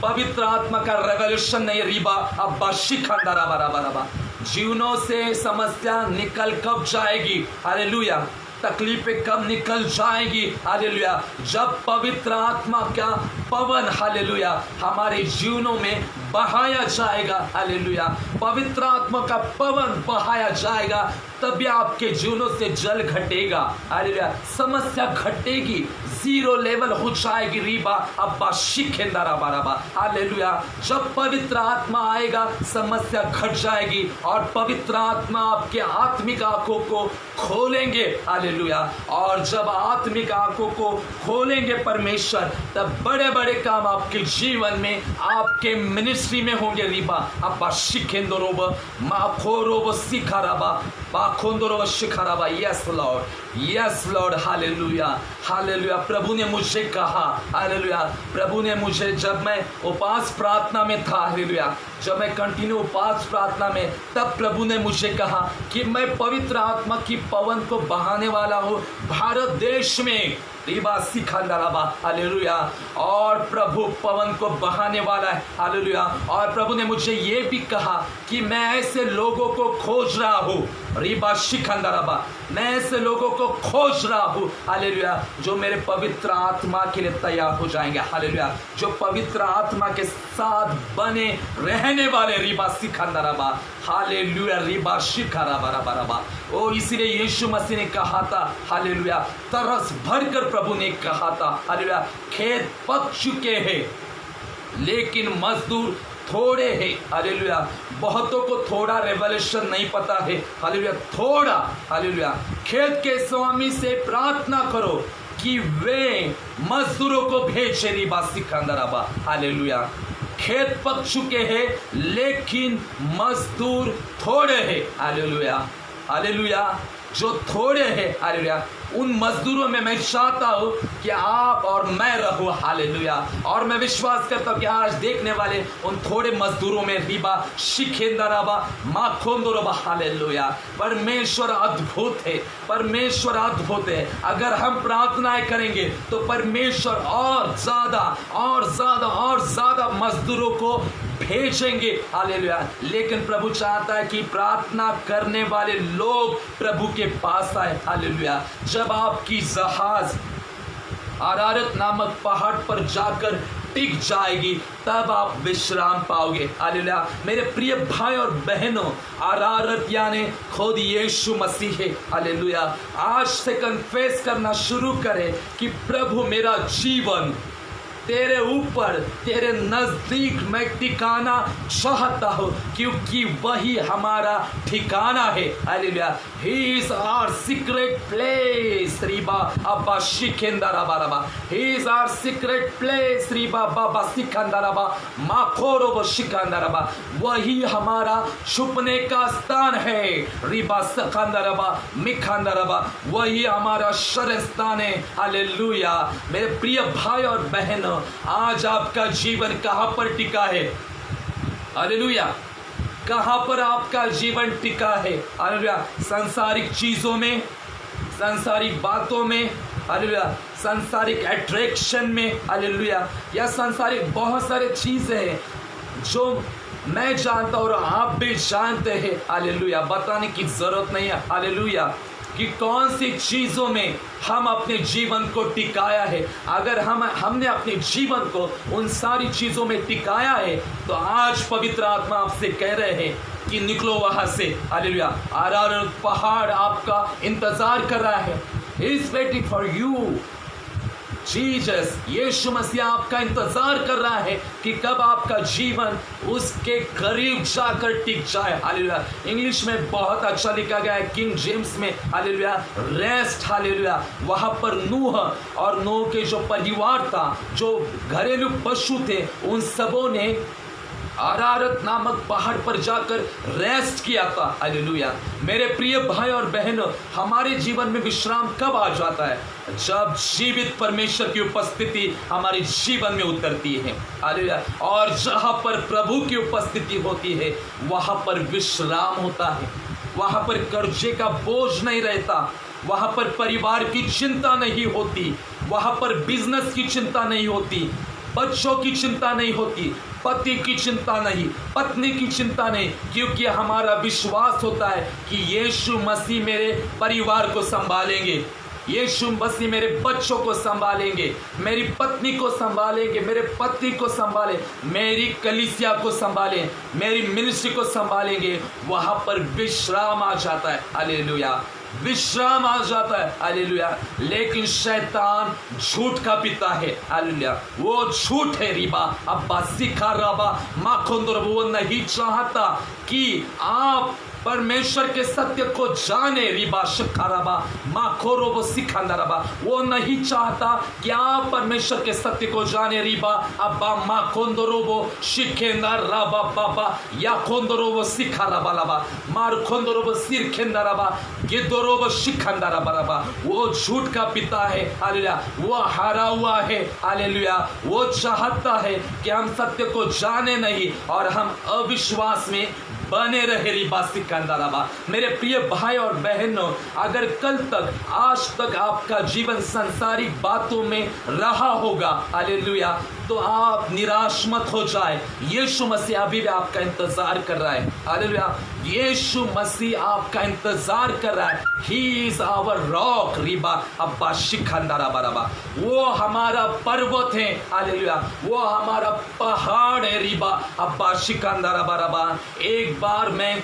पवित्र आत्मा का रेवल्यूशन नहीं। रिबा अब्बा शिखंदरा बराबरा। जीवनों से समस्या निकल कब जाएगी? हालेलुया। तकलीफें कब निकल जाएगी? हालेलुया। जब पवित्र आत्मा का पवन हालेलुया हमारे जीवनों में बहाया जाएगा। हालेलुया। पवित्र आत्मा का पवन बहाया जाएगा तभी आपके जीवनों से जल घटेगा। हालेलुया। समस्या घटेगी, जीरो लेवल हो जाएगी। रीबा अब्बा शिखेंदरा बाराबा। हालेलुया। जब पवित्र आत्मा आएगा समस्या घट जाएगी और पवित्र आत्मा आपके आत्मिक आंखों को खोलेंगे। हालेलुया। और जब आत्मिक आंखों को खोलेंगे परमेश्वर, तब बड़े बड़े काम आपके जीवन में, आपके मिनिस्ट्री में होंगे। रीबा अब्बा शिखेंदरोब माखोरोब सिखाराबा बाखोंदरोब शिखाराबा। Yes Lord, yes Lord. Hallelujah, hallelujah. प्रभु ने मुझे कहा, हालेलुया, प्रभु ने मुझे, जब मैं उपवास प्रार्थना में था, हालेलुया, जब मैं कंटिन्यू उपवास प्रार्थना में, तब प्रभु ने मुझे कहा कि मैं पवित्र आत्मा की पवन को बहाने वाला हूँ भारत देश में। रिबा सिखांदराबा। हालेलुया। और प्रभु पवन को बहाने वाला है। हालेलुया। और प्रभु ने मुझे ये भी कहा कि मैं ऐसे लोगों को खोज रहा हूँ। रिबा शिखंदराबा। मैं ऐसे लोगों को खोज रहा हूँ, हालेलुया, जो मेरे पवित्र आत्मा के लिए तैयार हो जाएंगे। हालेलुया। जो पवित्र आत्मा के साथ बने रहने वाले। रिबा सिखंदराबा। हालेलुया। रिबा शिखराबा। ओ इसीलिए यीशु मसीह ने कहा था, हालेलुया, तरस भरकर प्रभु ने कहा था, हालेलुया, खेत पक चुके हैं लेकिन मजदूर थोड़े हैं। हालेलुया। बहुतों को थोड़ा रेवल्यूशन नहीं पता है। हालेलुया। थोड़ा, हालेलुया, खेत के स्वामी से प्रार्थना करो कि वे मजदूरों को भेजे। रिबा सिकंदराबा। हालेलुया। खेत पक चुके हैं लेकिन मजदूर थोड़े हैं। Hallelujah, hallelujah. जो थोड़े हैं, हालेलुया, उन मजदूरों में मैं चाहता हूँ कि आप और मैं रहूँ। हालेलुया। और मैं विश्वास करता हूँ कि आज देखने वाले उन थोड़े मजदूरों में रिबा शिखेंदराबा माखोंदोरबा। हालेलुया। परमेश्वर अद्भुत है, परमेश्वर अद्भुत है। अगर हम प्रार्थनाएं करेंगे तो परमेश्वर और ज्यादा और ज्यादा और ज्यादा मजदूरों को भेजेंगे। हालेलुया। लेकिन प्रभु चाहता है कि प्रार्थना करने वाले लोग प्रभु के पास आए। हालेलुया। जब आपकी जहाज अरारत नामक पहाड़ पर जाकर टिक जाएगी तब आप विश्राम पाओगे। हालेलुया। मेरे प्रिय भाई और बहनों, अरारत यानी खुद यीशु मसीह है। हालेलुया। आज से कन्फेस करना शुरू करें कि प्रभु मेरा जीवन तेरे ऊपर, तेरे नजदीक मैं ठिकाना चाहता हूँ क्योंकि वही हमारा ठिकाना है। Hallelujah. He is our secret place. रिबा अब्बा शिखेंदराबा। He is our secret place. रिबा बाबा सिकंदराबा माखोरोब शिकंदराबा। वही हमारा छुपने का स्थान है। रिबा सकंदराबा मिखंदराबा। वही हमारा शरण स्थान है। हालेलुया। मेरे प्रिय भाई और बहनों, आज आपका जीवन कहां पर टिका है? हालेलुया। कहां पर आपका जीवन टिका है? हालेलुया। संसारिक चीजों में, सांसारिक बातों में, हालेलुया, सांसारिक अट्रैक्शन में, हालेलुया, या सांसारिक बहुत सारे चीजें हैं जो मैं जानता हूँ और आप भी जानते हैं, हालेलुया, बताने की जरूरत नहीं है, हालेलुया, कि कौन सी चीजों में हम अपने जीवन को टिकाया है। अगर हमने अपने जीवन को उन सारी चीजों में टिकाया है तो आज पवित्र आत्मा आपसे कह रहे हैं कि निकलो वहां से, हालेलुया। अरारत पहाड़ आपका इंतजार कर रहा है, he is waiting for you. Jesus, Yeshu Masih आपका इंतजार कर रहा है कि कब आपका जीवन उसके करीब जाकर टिक जाए, हालेलुया। इंग्लिश में बहुत अच्छा लिखा गया है, किंग जेम्स में, हालेलुया, रेस्ट, हालेलुया। वहां पर नूह और नूह के जो परिवार था, जो घरेलू पशु थे, उन सबों ने अरारत नामक पहाड़ पर जाकर रेस्ट किया था, हालेलुया। मेरे प्रिय भाई और बहनों, हमारे जीवन में विश्राम कब आ जाता है? जब जीवित परमेश्वर की उपस्थिति हमारे जीवन में उतरती है, हालेलुया। और जहां पर प्रभु की उपस्थिति होती है वहां पर विश्राम होता है, वहां पर कर्जे का बोझ नहीं रहता, वहां पर परिवार की चिंता नहीं होती, वहां पर बिजनेस की चिंता नहीं होती, बच्चों की चिंता नहीं होती, पति की चिंता नहीं, पत्नी की चिंता नहीं, क्योंकि हमारा विश्वास होता है कि यीशु मसीह मेरे परिवार को संभालेंगे, यीशु मसीह मेरे बच्चों को संभालेंगे, मेरी पत्नी को संभालेंगे, मेरे पति को संभाले, मेरी कलीसिया को संभालें, मेरी मिनिस्ट्री को संभालेंगे। वहां पर विश्राम आ जाता है, हालेलुया, विश्राम आ जाता है, हालेलुया। लेकिन शैतान झूठ का पिता है, हालेलुया। वो झूठ है, रिबा अब्बा सिखा रबा माखोंदर, वो नहीं चाहता कि आप परमेश्वर के सत्य को जाने, रिबा शिखाराबा माखोरोबो सिखांदरबा। वो नहीं चाहता कि आप परमेश्वर के सत्य को जाने, रिबा अब्बा माखोंदरोबो शिखेंदर रबा बाबा या खोंदरोबो सिखाराबा लबा मार खोंदरोबो सिरखेंदरबा गिदरोबो शिखांदरबा रबा। वो झूठ का पिता है, हालेलुया। वो हारा हुआ है, हालेलुया। वो चाहता है कि हम सत्य को जाने नहीं और हम अविश्वास में बने रहे, रिबा सिकंदराबा। मेरे प्रिय भाई और बहनों, अगर कल तक, आज तक आपका जीवन सांसारिक बातों में रहा होगा, हालेलुया, तो आप निराश मत हो जाए। यीशु मसीह अभी भी आपका इंतजार कर रहा है, हालेलुया। यीशु मसीह आपका इंतजार कर रहा है। ही इज आवर रॉक, रिबा अब्बा शिखंदराबा रबा। वो हमारा पर्वत है, हालेलुया। वो हमारा पहाड़ है, रिबा अब्बा शिखंदराबा रबा। एक बार मैं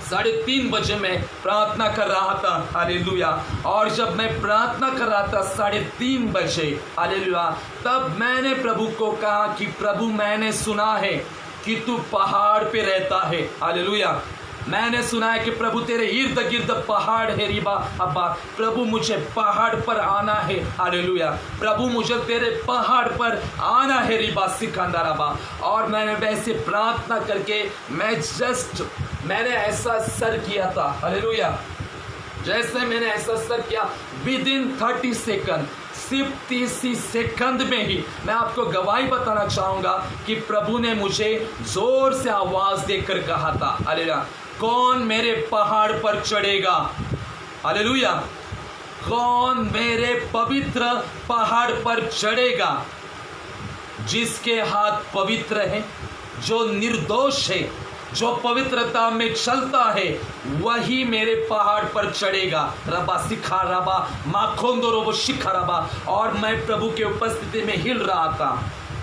3:30 बजे मैं प्रार्थना कर रहा था, हालेलुया। और जब मैं प्रार्थना कर रहा था 3:30 बजे, हालेलुया, तब मैंने प्रभु को कहा कि प्रभु, मैंने सुना है कि तू पहाड़ पे रहता है, हालेलुया। मैंने सुना है कि प्रभु तेरे इर्द गिर्द पहाड़ है, रिबा अब्बा। प्रभु मुझे पहाड़ पर आना है, हालेलुया। प्रभु मुझे तेरे पहाड़ पर आना है, रिबा सिकंदराबा। और मैंने वैसे प्रार्थना करके मैंने ऐसा सर किया था, हालेलुया। जैसे मैंने ऐसा सर किया, विदिन 30 सेकंड, सिर्फ 30 सेकंड में ही मैं आपको गवाही बताना चाहूंगा कि प्रभु ने मुझे जोर से आवाज देकर कहा था, हालेलुया, कौन मेरे पहाड़ पर चढ़ेगा, हालेलुया। कौन मेरे पवित्र पहाड़ पर चढ़ेगा? जिसके हाथ पवित्र है, जो निर्दोष है, जो पवित्रता में चलता है, वही मेरे पहाड़ पर चढ़ेगा। रबा सिखा रबा माखोंदो रोबो शिखा रबा। और मैं प्रभु की उपस्थिति में हिल रहा था,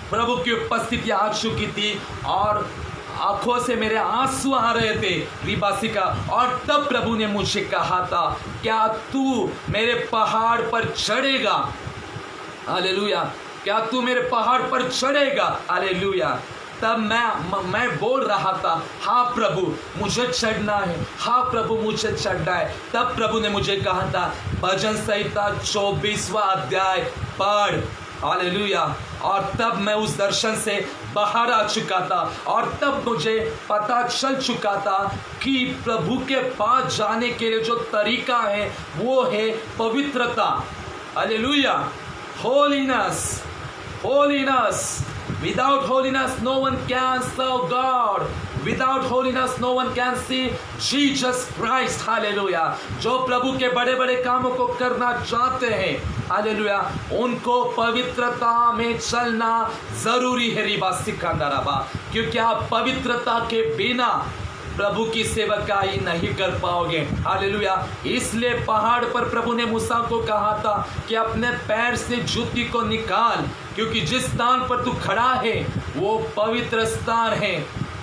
प्रभु की उपस्थिति आ चुकी थी और आंखों से मेरे आंसू आ रहे थे, रिबासिका। और तब प्रभु ने मुझे कहा था, क्या तू मेरे पहाड़ पर चढ़ेगा, हालेलुया, क्या तू मेरे पहाड़ पर चढ़ेगा, हालेलुया। तब मैं बोल रहा था, हाँ प्रभु मुझे चढ़ना है, हाँ प्रभु मुझे चढ़ना है। तब प्रभु ने मुझे कहा था, भजन संहिता 24वां अध्याय पढ़, हालेलुया। और तब मैं उस दर्शन से बाहर आ चुका था और तब मुझे पता चल चुका था कि प्रभु के पास जाने के लिए जो तरीका है वो है पवित्रता, hallelujah. Holiness, without holiness no one can serve God. Without holiness no one can see Jesus Christ. Hallelujah. जो प्रभु के बड़े बड़े कामों को करना चाहते हैं, हालेलुया, उनको पवित्रता में चलना जरूरी है। रिबा सिकंदराबा, क्योंकि आप पवित्रता के बिना प्रभु की सेवकाई नहीं कर पाओगे। हालेलुया। इसलिए पहाड़ पर प्रभु ने मूसा को कहा था कि अपने पैर से जूती को निकाल, क्योंकि जिस स्थान पर तू खड़ा है वो पवित्र स्थान है।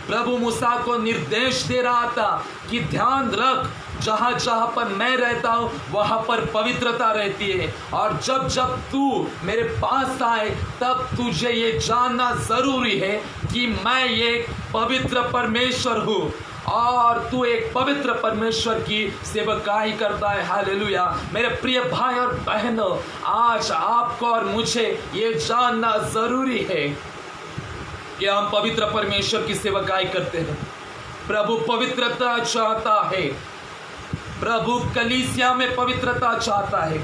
प्रभु मूसा को निर्देश दे रहा था कि ध्यान रख, जहां जहां पर मैं रहता हूं वहां पर पवित्रता रहती है, और जब जब तू मेरे पास आए तब तुझे ये जानना जरूरी है कि मैं एक पवित्र परमेश्वर हूं और तू एक पवित्र परमेश्वर की सेवकाई करता है। हालेलुया। मेरे प्रिय भाई और बहनों, आज आपको और मुझे ये जानना जरूरी है कि हम पवित्र परमेश्वर की सेवकाई करते हैं। प्रभु पवित्रता चाहता है, प्रभु कलीसिया में पवित्रता चाहता है।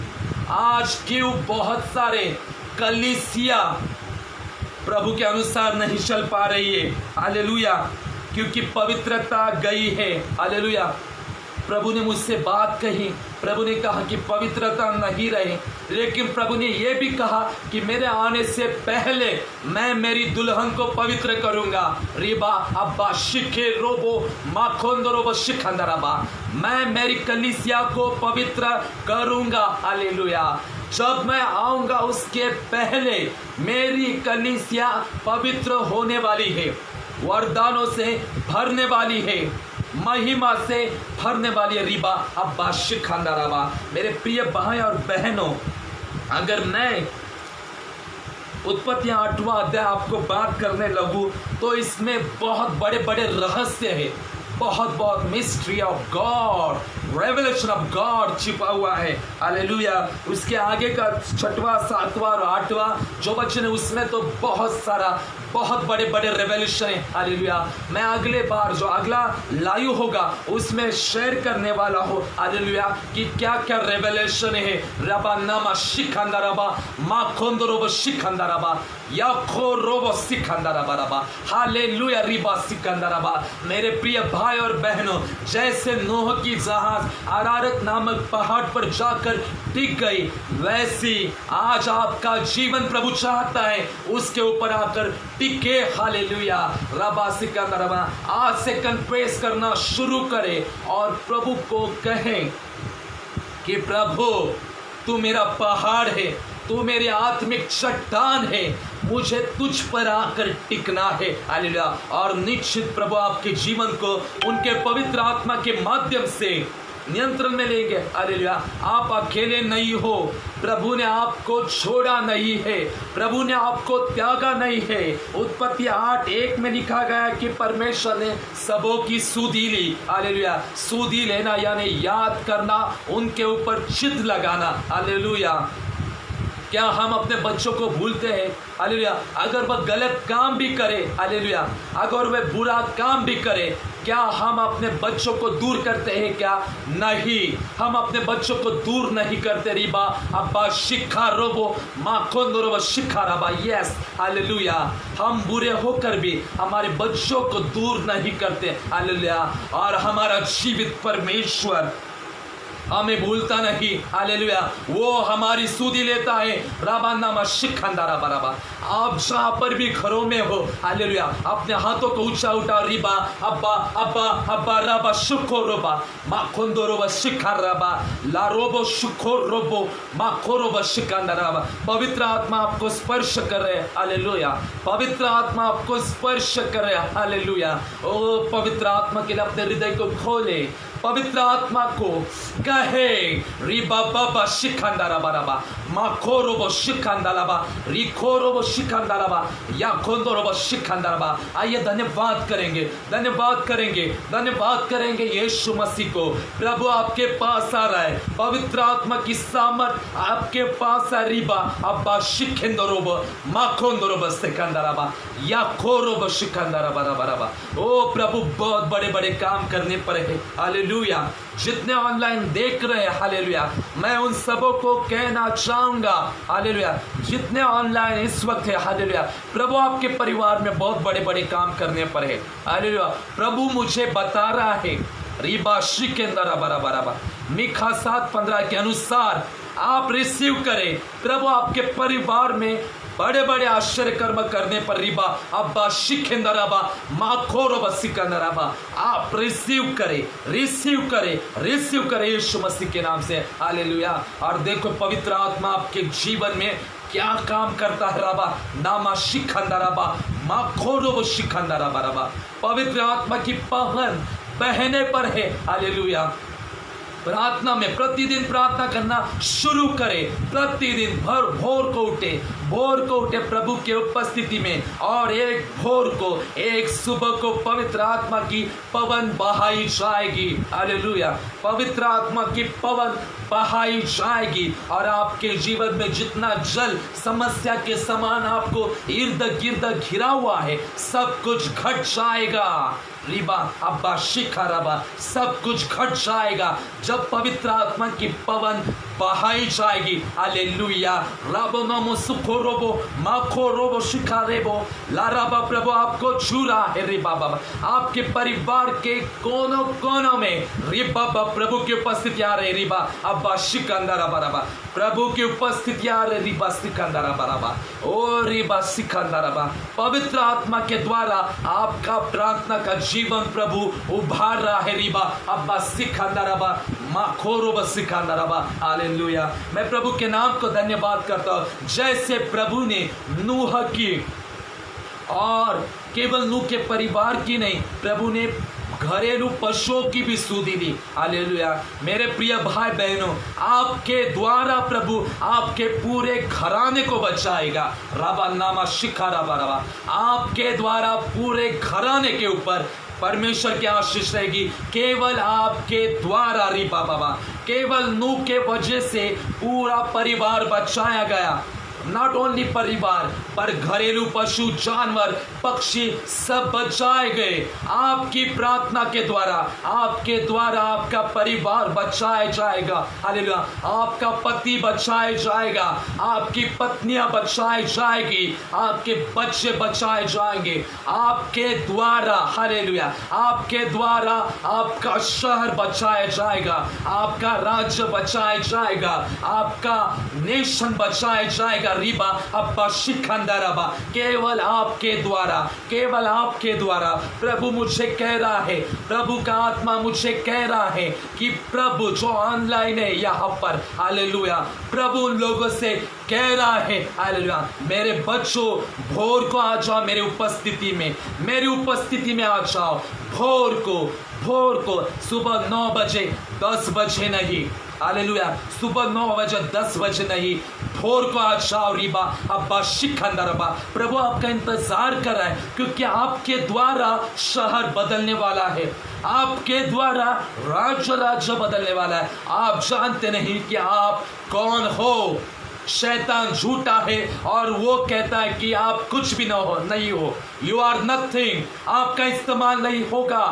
आज क्यों बहुत सारे कलीसिया प्रभु के अनुसार नहीं चल पा रही है? हालेलुया। क्योंकि पवित्रता गई है। हालेलुया। प्रभु ने मुझसे बात कही, प्रभु ने कहा कि पवित्रता नहीं रहे, लेकिन प्रभु ने यह भी कहा कि मेरे आने से पहले मैं मेरी दुल्हन को पवित्र करूंगा। रिबा अब्बा शिखे रोबो माखोंदो रोबो शिखंदराबा, मैं मेरी कलीसिया को पवित्र करूंगा। हालेलुया। जब मैं आऊंगा उसके पहले मेरी कलीसिया पवित्र होने वाली है, वरदानों से भरने वाली है, महिमा से भरने वाली है। रिबा अब्बा शिखंदराबा। मेरे प्रिय भाई और बहनों, अगर मैं उत्पत्ति 8वां अध्याय आपको बात करने लगूं तो इसमें बहुत बड़े बड़े रहस्य है, बहुत mystery of God, revelation of God छिपा हुआ है। हालेलुया। उसके आगे का 6वां 7वां और 8वां जो वचन है उसमें तो बहुत बड़े बड़े रेवलेशन है। हालेलुया। मैं अगले बार जो अगला लाइव होगा उसमें शेयर करने वाला हो, हालेलुया, कि क्या क्या रेवलेशन है। रबा नामा शिखंदराबा माखोंदरोब शिखंदराबा याखो रोबो सिखंदराबा रबा। हालेलुया। रिबा सिखंदराबा। मेरे प्रिय भाई और बहनों, जैसे नूह की जहाज अरारत नामक पहाड़ पर जाकर टिक गई, वैसी आज आपका जीवन प्रभु चाहता है उसके ऊपर आकर टिके। हालेलुया। रबा सिकंदरबा। आज से कन्फेस करना शुरू करें और प्रभु को कहें कि प्रभु तू मेरा पहाड़ है, तू मेरी आत्मिक चट्टान है, मुझे तुझ पर आकर टिकना है। हालेलुया। और निश्चित प्रभु आपके जीवन को उनके पवित्र आत्मा के माध्यम से नियंत्रण में लेंगे। हालेलुया। आप अकेले नहीं हो, प्रभु ने आपको छोड़ा नहीं है, प्रभु ने आपको त्यागा नहीं है। उत्पत्ति 8:1 में लिखा गया है कि परमेश्वर ने सबों की सुधि ली। हालेलुया। सुधि लेना यानी याद करना, उनके ऊपर चित्त लगाना। हालेलुया। क्या हम अपने बच्चों को भूलते हैं? हालेलुया। अगर वह गलत काम भी करे, हालेलुया, अगर वह बुरा काम भी करे, क्या हम अपने बच्चों को दूर करते हैं? क्या नहीं, हम अपने बच्चों को दूर नहीं करते। रिबा अब्बा शिखा रोबो माखोंदो रोबो शिखा रबा। Yes, hallelujah. हम बुरे होकर भी हमारे बच्चों को दूर नहीं करते। हालेलुया। और हमारा जीवित परमेश्वर हमें भूलता नहीं। हालेलुया। वो हमारी सुधि लेता है। राबानामा शिखंदारा बराबा। आप जहां पर भी घरों में हो, हालेलुया, अपने हाथों को ऊंचा उठा। रिबा अब्बा अब्बा अब्बा रबा शुखो रोबा माखोंदो रोबा शिखा रबा ला रोबो शुखो रोबो माखो रोबा शिखंदारा। पवित्र आत्मा आपको स्पर्श कर रहे हैं। हालेलुया। पवित्र आत्मा आपको स्पर्श कर रहे हैं। हालेलुया। ओ पवित्र आत्मा के लिए अपने हृदय को खोले, पवित्र आत्मा को कहे रिबा बाबा शिखंदारा बराबा माखोरोबो शिखंदालाबा रिखोरोबो शिखंदालाबा या खोंदोरोबो शिखंदालाबा। आइए धन्यवाद करेंगे, धन्यवाद करेंगे, धन्यवाद करेंगे यीशु मसीह को। प्रभु आपके पास आ रहा है, पवित्र आत्मा की सामर्थ आपके पास है। रिबा अब्बा शिखेंदोरोबो माखोंदोरोबो शिखंदालाबा या खोरोबो शिखंदारा बराबा। ओ प्रभु बहुत बड़े बड़े काम करने पर है। हालेलुया। हालेलुया। जितने ऑनलाइन देख रहे हैं हालेलुया, मैं उन सबों को कहना चाहूंगा हालेलुया, जितने ऑनलाइन इस वक्त है हालेलुया, प्रभु आपके परिवार में बहुत बड़े बड़े काम करने पर है हालेलुया। प्रभु मुझे बता रहा है रीबा शिकेंदरा बराबर मीखा 7:15 के अनुसार आप रिसीव करें। प्रभु आपके परिवार में बड़े बड़े आश्चर्य कर्म करने पर रिबा अब्बा शिखेंदराबा माखोरबा सिकंदराबा आप रिसीव करें यीशु मसीह के नाम से हालेलुया। और देखो पवित्र आत्मा आपके जीवन में क्या काम करता है रबा नामा शिखंदराबा माखोरबा शिखंदराबा रबा। पवित्र आत्मा की पहन बहने पर है हालेलुया। प्रार्थना में प्रतिदिन प्रार्थना करना शुरू करें। प्रतिदिन भोर को उठे प्रभु के उपस्थिति में, और एक भोर को एक सुबह को पवित्र आत्मा की पवन बहाई जाएगी हालेलुया। पवित्र आत्मा की पवन बहाई जाएगी और आपके जीवन में जितना जल समस्या के समान आपको इर्द गिर्द घिरा हुआ है सब कुछ घट जाएगा। रिबा अब्बा शिखरबा सब कुछ घट जाएगा जब पवित्र आत्मा की पवन बहाई जाएगी हालेलुया। रबो नमो सुखो रोबो माखो रोबो शिखारेबो लाराबा। प्रभु आपको छू रहा है रिबा बाबा, आपके परिवार के कोनों कोनों में रिबा प्रभु की उपस्थिति आ रही रिबा अब्बा शिकंदरा बराबा। प्रभु की उपस्थिति आ रही रिबा सिकंदरा बराबा ओ रिबा सिकंदरा बा। पवित्र आत्मा के द्वारा आपका प्रार्थना का जीवन प्रभु उभार रहा है रिबा अब्बा सिकंदरा बा माखोरो बस सिकंदरा बा हालेलुया। मैं प्रभु के नाम को धन्यवाद करता हूँ। जैसे प्रभु ने नूह की और केवल नूह के परिवार की नहीं, प्रभु ने घरेलू पशुओं की भी सुधि दी हालेलुया। मेरे प्रिय भाई बहनों, आपके द्वारा प्रभु आपके पूरे घराने को बचाएगा रबा नामा शिखा रबा रबा। आपके द्वारा पूरे घराने के ऊपर परमेश्वर की आशीष रहेगी। केवल आपके द्वारा रिबा बाबा, केवल नूह के वजह से पूरा परिवार बचाया गया। नॉट ओनली परिवार पर घरेलू पशु जानवर पक्षी सब बचाए गए। आपकी प्रार्थना के द्वारा आपका परिवार बचाया जाएगा हालेलुया। आपका पति बचाया जाएगा, आपकी पत्नियां बचाई जाएगी, आपके बच्चे बचाए जाएंगे आपके द्वारा हालेलुया। आपके द्वारा आपका शहर बचाया जाएगा, आपका राज्य बचाया जाएगा, आपका नेशन बचाया जाएगा रिबा अब्बा शिखंदराबा। केवल आपके द्वारा प्रभु मुझे कह रहा है, प्रभु का आत्मा मुझे कह रहा है कि प्रभु जो ऑनलाइन है यहाँ पर हालेलुया, प्रभु उन लोगों से कह रहा है हालेलुया, मेरे बच्चों भोर को आ जाओ मेरी उपस्थिति में आ जाओ। भोर को सुबह 9 बजे 10 बजे नहीं हालेलुया, सुबह 9 बजे 10 बजे नहीं, भोर को आ जाओ रिबा अब्बा शिखंदरबा। प्रभु आपका इंतजार कर रहा है क्योंकि आपके द्वारा शहर बदलने वाला है, आपके द्वारा राज्य बदलने वाला है। आप जानते नहीं कि आप कौन हो। शैतान झूठा है और वो कहता है कि आप कुछ भी नहीं हो, यू आर नथिंग, आपका इस्तेमाल नहीं होगा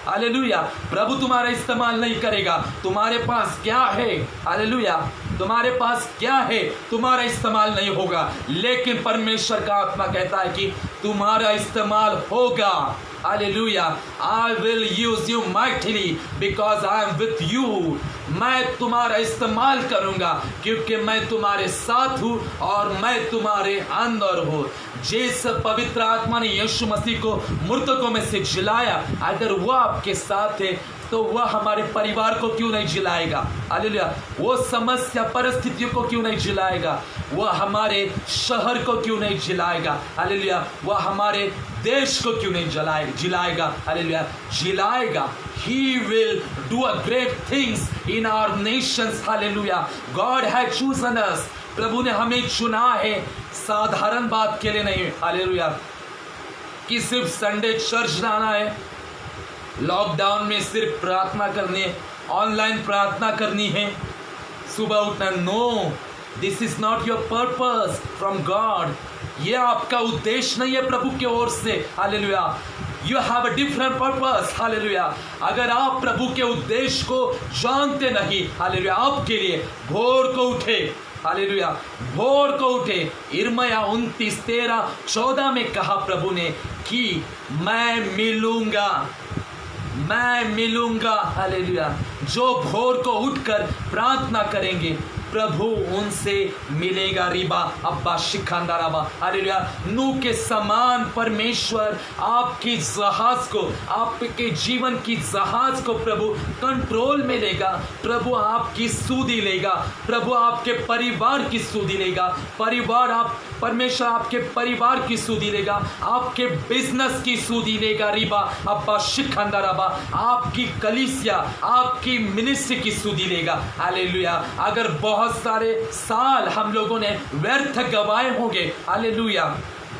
हालेलुया। प्रभु तुम्हारा इस्तेमाल नहीं करेगा। तुम्हारे पास क्या है हालेलुया, तुम्हारे पास क्या है, तुम्हारा इस्तेमाल नहीं होगा। लेकिन परमेश्वर का आत्मा कहता है कि तुम्हारा इस्तेमाल होगा hallelujah. I will use you mightily because I am with you। मैं तुम्हारा इस्तेमाल करूंगा क्योंकि मैं तुम्हारे साथ हूँ और मैं तुम्हारे अंदर हूँ। जिस पवित्र आत्मा ने यीशु मसीह को मृतकों में से जिलाया, अगर वह आपके साथ है तो वह हमारे परिवार को क्यों नहीं जिलाएगा हालेलुया। वो समस्या परिस्थितियों को क्यों नहीं जिलाएगा, वह हमारे शहर को क्यों नहीं जिलाएगा हालेलुया, वह हमारे देश को क्यों नहीं जिलाएगा हालेलुया, जिलाएगा। He will do a great things in our nations hallelujah. God has chosen us। प्रभु ने हमें चुना है साधारण बात के लिए नहीं हालेलुया, कि सिर्फ संडे चर्च जाना है, लॉकडाउन में सिर्फ प्रार्थना करनी है, ऑनलाइन प्रार्थना करनी है, सुबह उठना। No, this is not your purpose from God. ये आपका उद्देश्य नहीं है प्रभु की ओर से hallelujah. You have a different purpose. Hallelujah. अगर आप प्रभु के उद्देश्य को जानते नहीं, हालेलुया, आपके लिए भोर को उठे, हालेलुया, भोर को उठे। यिर्मयाह 29:13-14 में कहा प्रभु ने कि मैं मिलूंगा, हालेलुया। जो भोर को उठकर प्रार्थना करेंगे प्रभु उनसे मिलेगा। रिबा अब्बा शिखांदाराबा, हालेलुया। नूह के समान परमेश्वर आपकी जहाज को, आपके जीवन की जहाज को प्रभु कंट्रोल में लेगा। प्रभु आपकी सूदी लेगा, प्रभु आपके परिवार की सूदी लेगा, परमेश्वर आपके परिवार की सूदी लेगा, आपके बिजनेस की सूदी लेगा। रिबा अब्बा शिखांदाराबा, आपकी कलीसिया, आपकी मिनिस्ट्री की सूदी लेगा। हालेलुया। अगर बहुत सारे साल हम लोगों ने व्यर्थ गवाए होंगे, हालेलुया,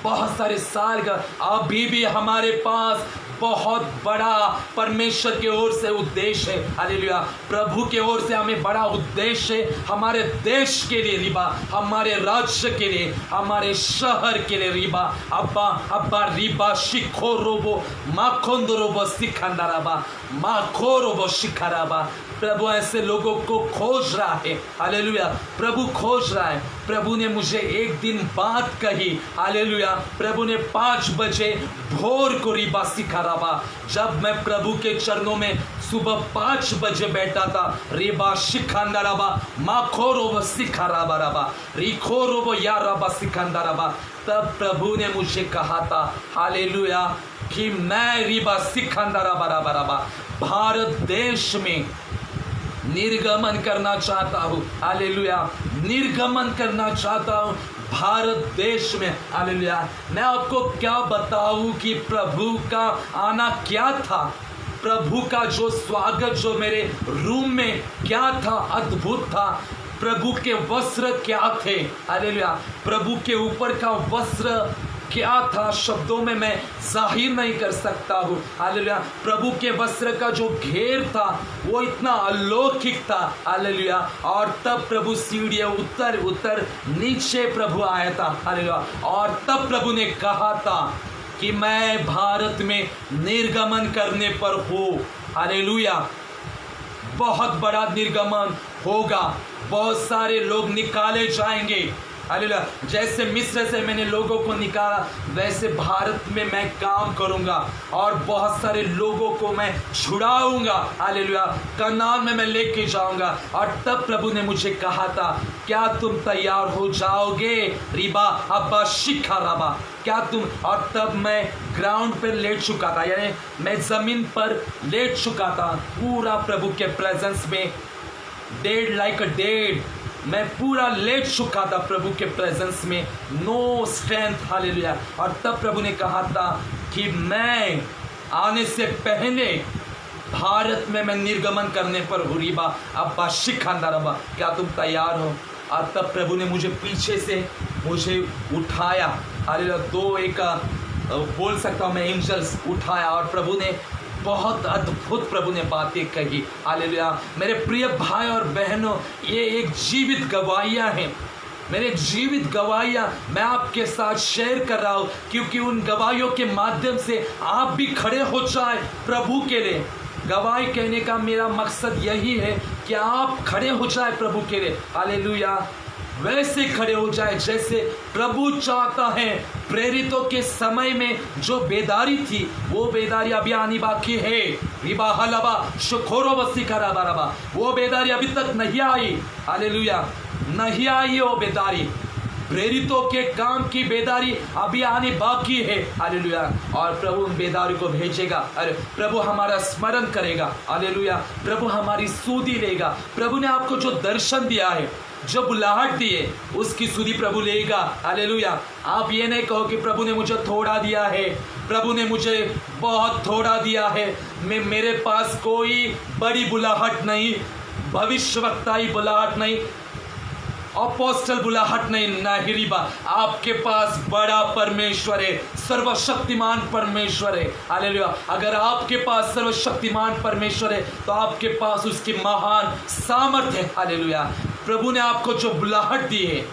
बहुत सारे साल का, अभी भी हमारे पास बहुत बड़ा परमेश्वर की ओर से उद्देश्य है। हालेलुया। प्रभु के ओर से हमें बड़ा उद्देश्य है, हमारे देश के लिए रिबा, हमारे राज्य के लिए, हमारे शहर के लिए। रिबा अब्बा रिबा शिखो रोबो माखोंदो रोबो सिखंदाराबा माखो रोबो शिखराबा। प्रभु ऐसे लोगों को खोज रहा है। हालेलुया। प्रभु खोज रहा है। प्रभु ने मुझे एक दिन बात कही, हालेलुया। प्रभु ने 5 बजे भोर को रिबा सिखाराबा, जब मैं प्रभु के चरणों में सुबह 5 बजे बैठा था, रिबा शिखांदाराबा माखोरोबो सिखाराबा राबा रिखोरोबो याराबा सिखांदाराबा, तब प्रभु ने मुझे कहा था, हालेलुया, कि मैं रिबा सिखांदाराबा राबा राबा भारत देश में निर्गमन करना चाहता हूँ। हालेलुया। निर्गमन करना चाहता हूँ भारत देश में। हालेलुया। मैं आपको क्या बताऊँ कि प्रभु का आना क्या था, प्रभु का जो स्वागत जो मेरे रूम में क्या था, अद्भुत था। प्रभु के वस्त्र क्या थे, हालेलुया, प्रभु के ऊपर का वस्त्र क्या था, शब्दों में मैं जाहिर नहीं कर सकता हूँ। हालेलुया। प्रभु के वस्त्र का जो घेर था वो इतना अलौकिक था। हालेलुया। और तब प्रभु सीढ़ियाँ उतर नीचे प्रभु आया था। हालेलुया। और तब प्रभु ने कहा था कि मैं भारत में निर्गमन करने पर हूँ। हालेलुया। बहुत बड़ा निर्गमन होगा, बहुत सारे लोग निकाले जाएंगे। हालेलुया। जैसे मिस्र से मैंने लोगों को निकाला, वैसे भारत में मैं काम करूंगा और बहुत सारे लोगों को मैं छुड़ाऊंगा। हालेलुया। कनान में मैं लेके जाऊंगा। और तब प्रभु ने मुझे कहा था, क्या तुम तैयार हो जाओगे? रिबा अब्बा शिखा राबा, क्या तुम? और तब मैं ग्राउंड पर लेट चुका था, यानी मैं जमीन पर लेट चुका था, पूरा प्रभु के प्रेजेंस में, डेड मैं पूरा लेट चुका था प्रभु के प्रेजेंस में, नो स्ट्रेंथ। हालेलुया। और तब प्रभु ने कहा था कि मैं आने से पहले भारत में मैं निर्गमन करने पर हूँ। रिबा अब्बा शिखांदारबा, क्या तुम तैयार हो? और तब प्रभु ने मुझे पीछे से मुझे उठाया। हालेलुया। 2-1 बोल सकता हूँ मैं, एंजल्स उठाया और प्रभु ने बहुत अद्भुत प्रभु ने बातें कही। हालेलुया। मेरे प्रिय भाई और बहनों, ये एक जीवित गवाहियाँ हैं, मेरे जीवित गवाहियाँ मैं आपके साथ शेयर कर रहा हूँ, क्योंकि उन गवाहियों के माध्यम से आप भी खड़े हो जाए प्रभु के लिए। गवाही कहने का मेरा मकसद यही है कि आप खड़े हो जाए प्रभु के लिए। हालेलुया। वैसे खड़े हो जाए जैसे प्रभु चाहता है। प्रेरितों के समय में जो बेदारी थी, वो बेदारी अभी आनी बाकी है। रिबा हलबा शुखोरो बसी कराबा, वो बेदारी अभी तक नहीं आई। हालेलुया। नहीं आई वो बेदारी, प्रेरितों के काम की बेदारी अभी आनी बाकी है। हालेलुया। और प्रभु उन बेदारी को भेजेगा। अरे प्रभु हमारा स्मरण करेगा। हालेलुया। प्रभु हमारी सूदी लेगा। प्रभु ने आपको जो दर्शन दिया है, जो बुलाहट दी है, उसकी सुधी प्रभु लेगा। हालेलुया। आप ये नहीं कहो कि प्रभु ने मुझे थोड़ा दिया है, प्रभु ने मुझे बहुत थोड़ा दिया है, मेरे पास कोई बड़ी बुलाहट नहीं, भविष्यवक्ताई बुलाहट नहीं, अपोस्टल बुलाहट नहीं रिबा। आपके पास बड़ा परमेश्वर है, सर्वशक्तिमान परमेश्वर है। हालेलुया। अगर आपके पास सर्वशक्तिमान परमेश्वर है तो आपके पास उसकी महान सामर्थ्य है। हालेलुया। प्रभु ने आपको जो बुलाहट दी है,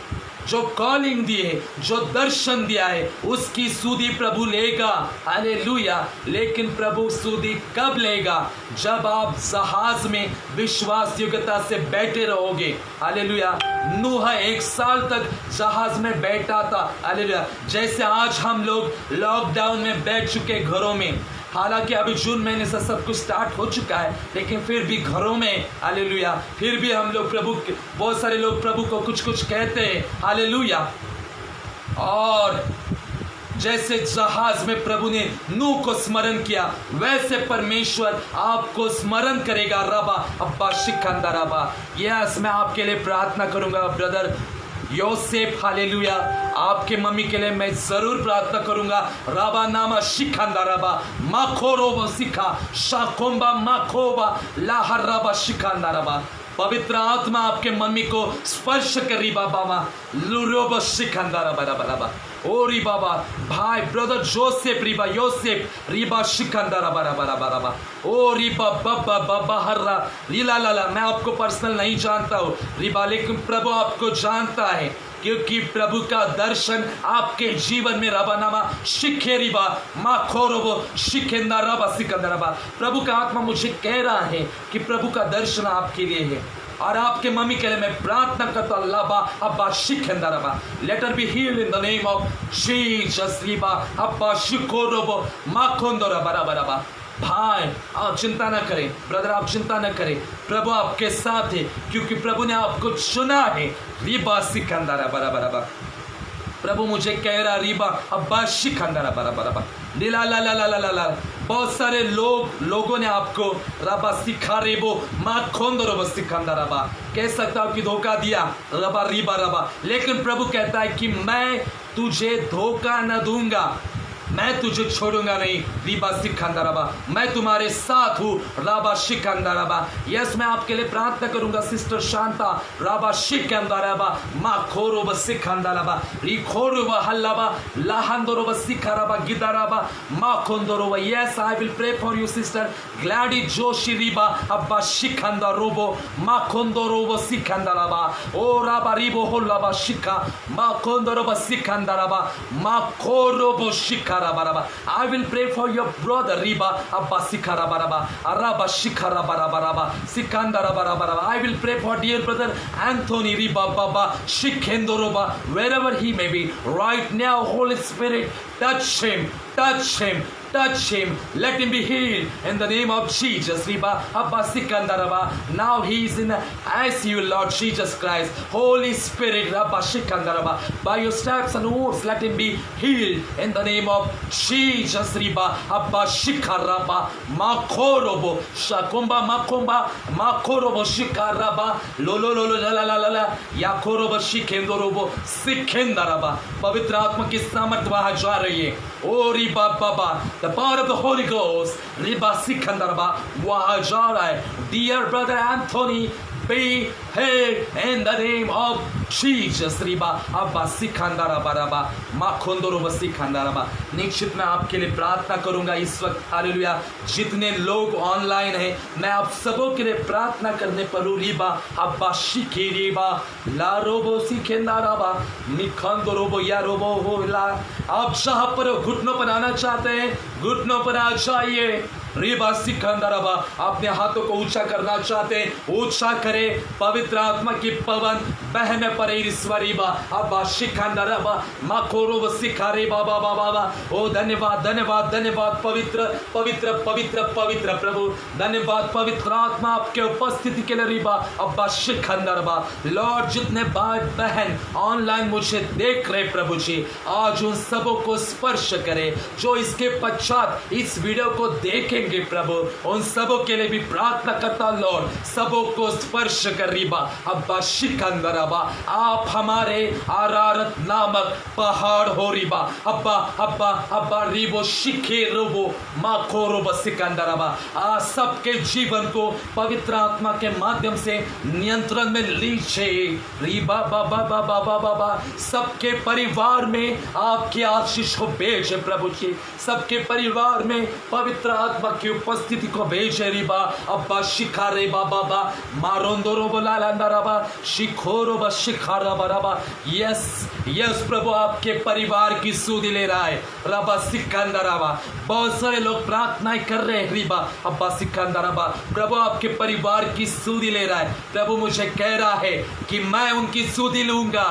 जो कॉलिंग दी है, जो दर्शन दिया है, उसकी सुधि प्रभु लेगा। हालेलुया। लेकिन प्रभु सुधि कब लेगा? जब आप जहाज में विश्वास योग्यता से बैठे रहोगे। हालेलुया। नूह 1 साल तक जहाज में बैठा था। हालेलुया। जैसे आज हम लोग लॉकडाउन में बैठ चुके घरों में, हालांकि अभी जून महीने से सब कुछ स्टार्ट हो चुका है, लेकिन फिर भी घरों में, हालेलुया, फिर भी हम लोग प्रभु, बहुत सारे लोग प्रभु को कुछ कुछ कहते हैं। हालेलुया। और जैसे जहाज में प्रभु ने नूह को स्मरण किया, वैसे परमेश्वर आपको स्मरण करेगा। रबा अब्बा शिखंदा रबा। यस, मैं आपके लिए प्रार्थना करूंगा ब्रदर योसेफ। हालेलुया। आपके मम्मी के लिए मैं जरूर प्रार्थना करूंगा। राबा नामा शिखंदा रबा माखोरोबा सिखा शाकोम्बा माखोबा लाहर रबा शिखंदा रबा। पवित्र आत्मा आपके मम्मी को स्पर्श करी बाबा लुरोबा शिखंदा रबा रबा रबा। ओ री बाबा भाई ब्रदर जोसेफ रिबा योसेफ रिबा शिखंदा रबा रबा रबा रबा। ओ रिबा बाबा बाबा हर्रा रीला लाला। मैं आपको पर्सनल नहीं जानता हूँ रिबा, लेकिन प्रभु आपको जानता है, क्योंकि प्रभु का दर्शन आपके जीवन में रबानामा शिखे रिबा माखोरोबो शिखेंदा रबा सिकंदा रबा। प्रभु का आत्मा मुझे कह रहा है कि प्रभु का दर्शन आपके लिए है। और आपके मम्मी के लिए मैं प्रार्थना करता हूं, लाबा अब्बा शिखेंदा रबा, let her be healed in the name of Jesus Riba अब्बा शिकोरोबो माखोंदो रबा रबा रबा। भाई आप चिंता न करें, ब्रदर आप चिंता न करें, प्रभु आपके साथ है, क्योंकि प्रभु ने आपको चुना है। रिबा सिकंदा रबा रबा रबा। प्रभु मुझे कह रहा रिबा अब्बा शिखंदा रबा रबा रबा। ला ला ला ला ला ला। बहुत सारे लोगों ने आपको रबा सिखा रेबो माखोंदो रबा सिखंदा रबा, कह सकता हूं कि धोखा दिया रबा रिबा रबा, लेकिन प्रभु कहता है कि मैं तुझे धोखा न दूंगा, मैं तुझे छोड़ूंगा नहीं। रिबा सिखंदा रबा, मैं तुम्हारे साथ हूँ। राबा शिखंदा रबा। यस, मैं आपके लिए प्रार्थना करूंगा सिस्टर शांता। राबा शिखंदा रबा मा खोरो सिखंदा रबा री खोरो हल्लाबा लाहंदोरो सिखा रबा गिदा रबा मा खोंदोरो। Yes, I will pray for you sister Gladdy Joshi रिबा अब्बा शिखंदा रोबो मा खोंदोरो सिखंदा रबा। ओ राबा रिबो होल्लाबा शिखा मा खोंदोरो सिखंदा रबा मा खोरो शिखा। I will pray for your brother Riba Abba Sikara Baraba Araba Shikara Baraba Sikanda Baraba. I will pray for dear brother Anthony Riba Baba Shikendoroba, wherever he may be right now. Holy Spirit, touch him, touch him, touch him. Let him be healed in the name of Jesus. Riba Abba Sikandaraba. Now he is in the ICU, Lord Jesus Christ. Holy Spirit, Rabba Shikandaraba. By your stripes and wounds, let him be healed in the name of Jesus. Riba Abba Shikaraba Makorobo Shakumba Makumba Makorobo Shikaraba Lolo Lolo La La La La Yakorobo Shikendorobo Sikendaraba. पवित्र आत्मा की सामर्थ वहां जा रही है। ओ रिबा बाबा, the power of the Holy Ghost, Riba सिकंदरबा वहां जा रहा है। Dear brother Anthony, be healed in the name of Jesus. Riba अब्बा सिकंदरबा रबा माखोंदोरो सिकंदरबा। निश्चित मैं आपके लिए प्रार्थना करूंगा इस वक्त। हालेलुया। जितने लोग ऑनलाइन हैं, मैं आप सबों के लिए प्रार्थना करने पर रिबा अब्बा शिकी रिबा ला रोबो सिकंदरबा मिखंदोरो या रोबो हो ला। आप जहां पर घुटनों पर आना चाहते हैं, घुटनों पर आ जाइए। रिबा सिकंदरबा। अपने हाथों को ऊंचा करना चाहते हैं, ऊंचा करें। पवित्र आत्मा की पवन बहने पड़े रिबा अब्बा सिकंदरबा माकोरो सिखारे बाबा बाबा। ओ धन्यवाद धन्यवाद धन्यवाद पवित्र पवित्र पवित्र पवित्र प्रभु। धन्यवाद पवित्र आत्मा आपके उपस्थिति के लिए। रिबा अब्बा सिकंदरबा। लॉर्ड, जितने भाई बहन ऑनलाइन मुझे देख रहे प्रभु जी, आज उन सबों को स्पर्श करे जो इसके पश्चात इस वीडियो को देखेंगे प्रभु। उन सबों के लिए भी प्रार्थना करता लॉर्ड, सबों को स्पर्श कर। रिबा अब्बा सिकंदरबा। आप हमारे आरारत नामक पहाड़ हो। रिबा अब्बा अब्बा अब्बा रिबो शिखे रोबो माखोरो सिकंदरबा। आज सबके जीवन को पवित्र आत्मा के माध्यम से नियंत्रण में लीजिए। रिबा बाबा बाबा बाबा। सबके परिवार में आपकी आशीष को भेजे प्रभु जी। सबके परिवार में पवित्र आत्मा की उपस्थिति को भेजे रिबा अब्बा शिखा रे बाबा बा मारोंदोरो बोला लंदरबा शिखोरो बा शिखारा बराबा। यस यस प्रभु आपके परिवार की सुधि ले रहा है रबा सिकंदरबा। बहुत सारे लोग प्रार्थनाएं कर रहे हैं रिबा अब्बा सिकंदरबा। प्रभु आपके परिवार की सुधि ले रहा है। प्रभु मुझे कह रहा है कि मैं उनकी सुधि लूंगा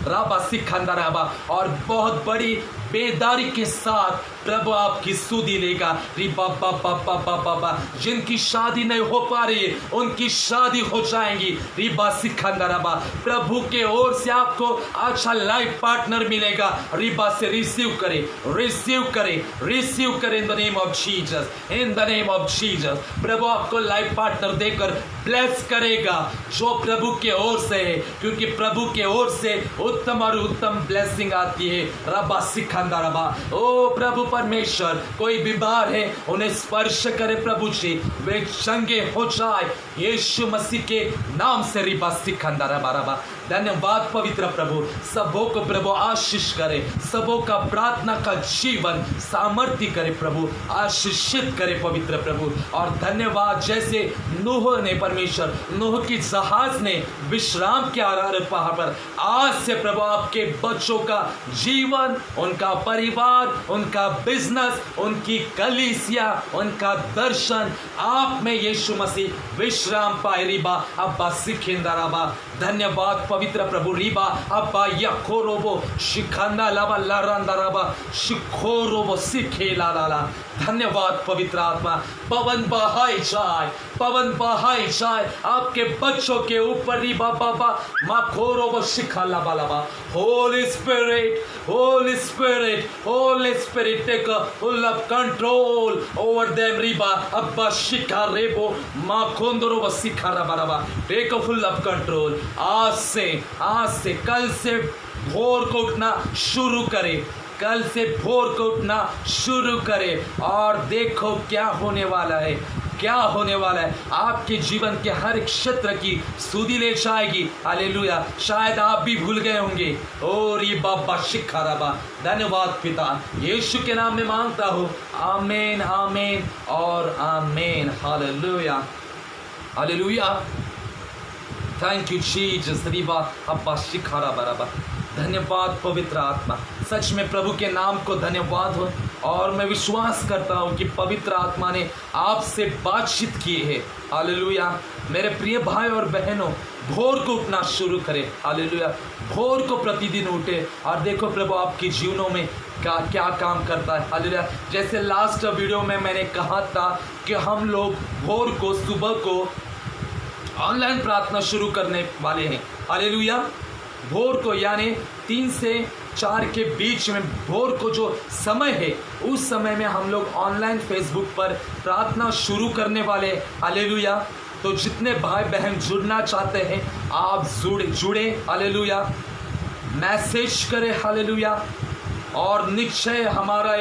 रबा सिकंदरबा। और बहुत बड़ी बेदारी के साथ प्रभु आपकी सुधि लेगा रिबा बाबा बाबा बाबा। जिनकी शादी नहीं हो पा रही है उनकी शादी हो जाएंगी रिबा सिकंदरबा। प्रभु के ओर से आपको अच्छा लाइफ पार्टनर मिलेगा रिबा से रिसीव करे रिसीव करे रिसीव करे in the name of Jesus in the name of Jesus. प्रभु आपको लाइफ पार्टनर देकर ब्लेस करेगा जो प्रभु के ओर से है, क्योंकि प्रभु के ओर से उत्तम और उत्तम ब्लेसिंग आती है रबा सिकंदरबा। ओ प्रभु परमेश्वर, कोई बीमार है उन्हें स्पर्श करे प्रभु जी, वे चंगे हो जाए यीशु मसीह के नाम से रिबा सिकंदरबा रबा। धन्यवाद पवित्र प्रभु। सबों को प्रभु आशीष करे, सबों का प्रार्थना का जीवन सामर्थ्य करे प्रभु, आशीषित करे पवित्र प्रभु। और धन्यवाद जैसे नूह ने परमेश्वर नूह की जहाज ने विश्राम के अरारत पहाड़ पर, आज से प्रभु आपके बच्चों का जीवन, उनका परिवार, उनका बिजनेस, उनकी कलीसिया, उनका दर्शन आप में यीशु मसीह विश्राम पाए रिबा अब्बा सिकंदरबा। धन्यवाद पवित्र प्रभु रिबा अब्बा यखोरोबो शिखंदा लबा लारंदरबा शिखोरोबो सिखेला लाला। धन्यवाद पवित्र आत्मा। पवन बहाई जाए, पवन बहाई जाए आपके बच्चों के ऊपर रिबा बाबा माखोरोबो शिखाला बालाबा। Holy Spirit, Holy Spirit, Holy Spirit take full of control over them रिबा अब्बा शिखा रेबो माखोंदरोबो शिखारा बाराबा। Take full of control। आज से कल से भोर को उठना शुरू करें, कल से भोर को उठना शुरू करें और देखो क्या होने वाला है, क्या होने वाला है। आपके जीवन के हर क्षेत्र की सुधि ले जाएगी। हालेलुया। शायद आप भी भूल गए होंगे। और ये बाबा शिखाराबा। धन्यवाद पिता, यीशु के नाम में मांगता हूँ, आमीन आमीन और आमीन। Hallelujah hallelujah. Thank you Jesus Riba अब्बा शिखारा बराबर। धन्यवाद पवित्र आत्मा। सच में प्रभु के नाम को धन्यवाद हो। और मैं विश्वास करता हूँ कि पवित्र आत्मा ने आपसे बातचीत की है। हालेलुया। मेरे प्रिय भाई और बहनों, भोर को उठना शुरू करें। हालेलुया। भोर को प्रतिदिन उठे और देखो प्रभु आपके जीवनों में क्या काम करता है। हालेलुया। जैसे लास्ट वीडियो में मैंने कहा था कि हम लोग भोर को, सुबह को ऑनलाइन प्रार्थना शुरू करने वाले हैं। हालेलुया। भोर को यानी 3 से 4 के बीच में भोर को जो समय है, उस समय में हम लोग ऑनलाइन फेसबुक पर प्रार्थना शुरू करने वाले। हालेलुया। तो जितने भाई बहन जुड़ना चाहते हैं आप जुड़े। हालेलुया। मैसेज करें। हालेलुया। और निश्चय हमारा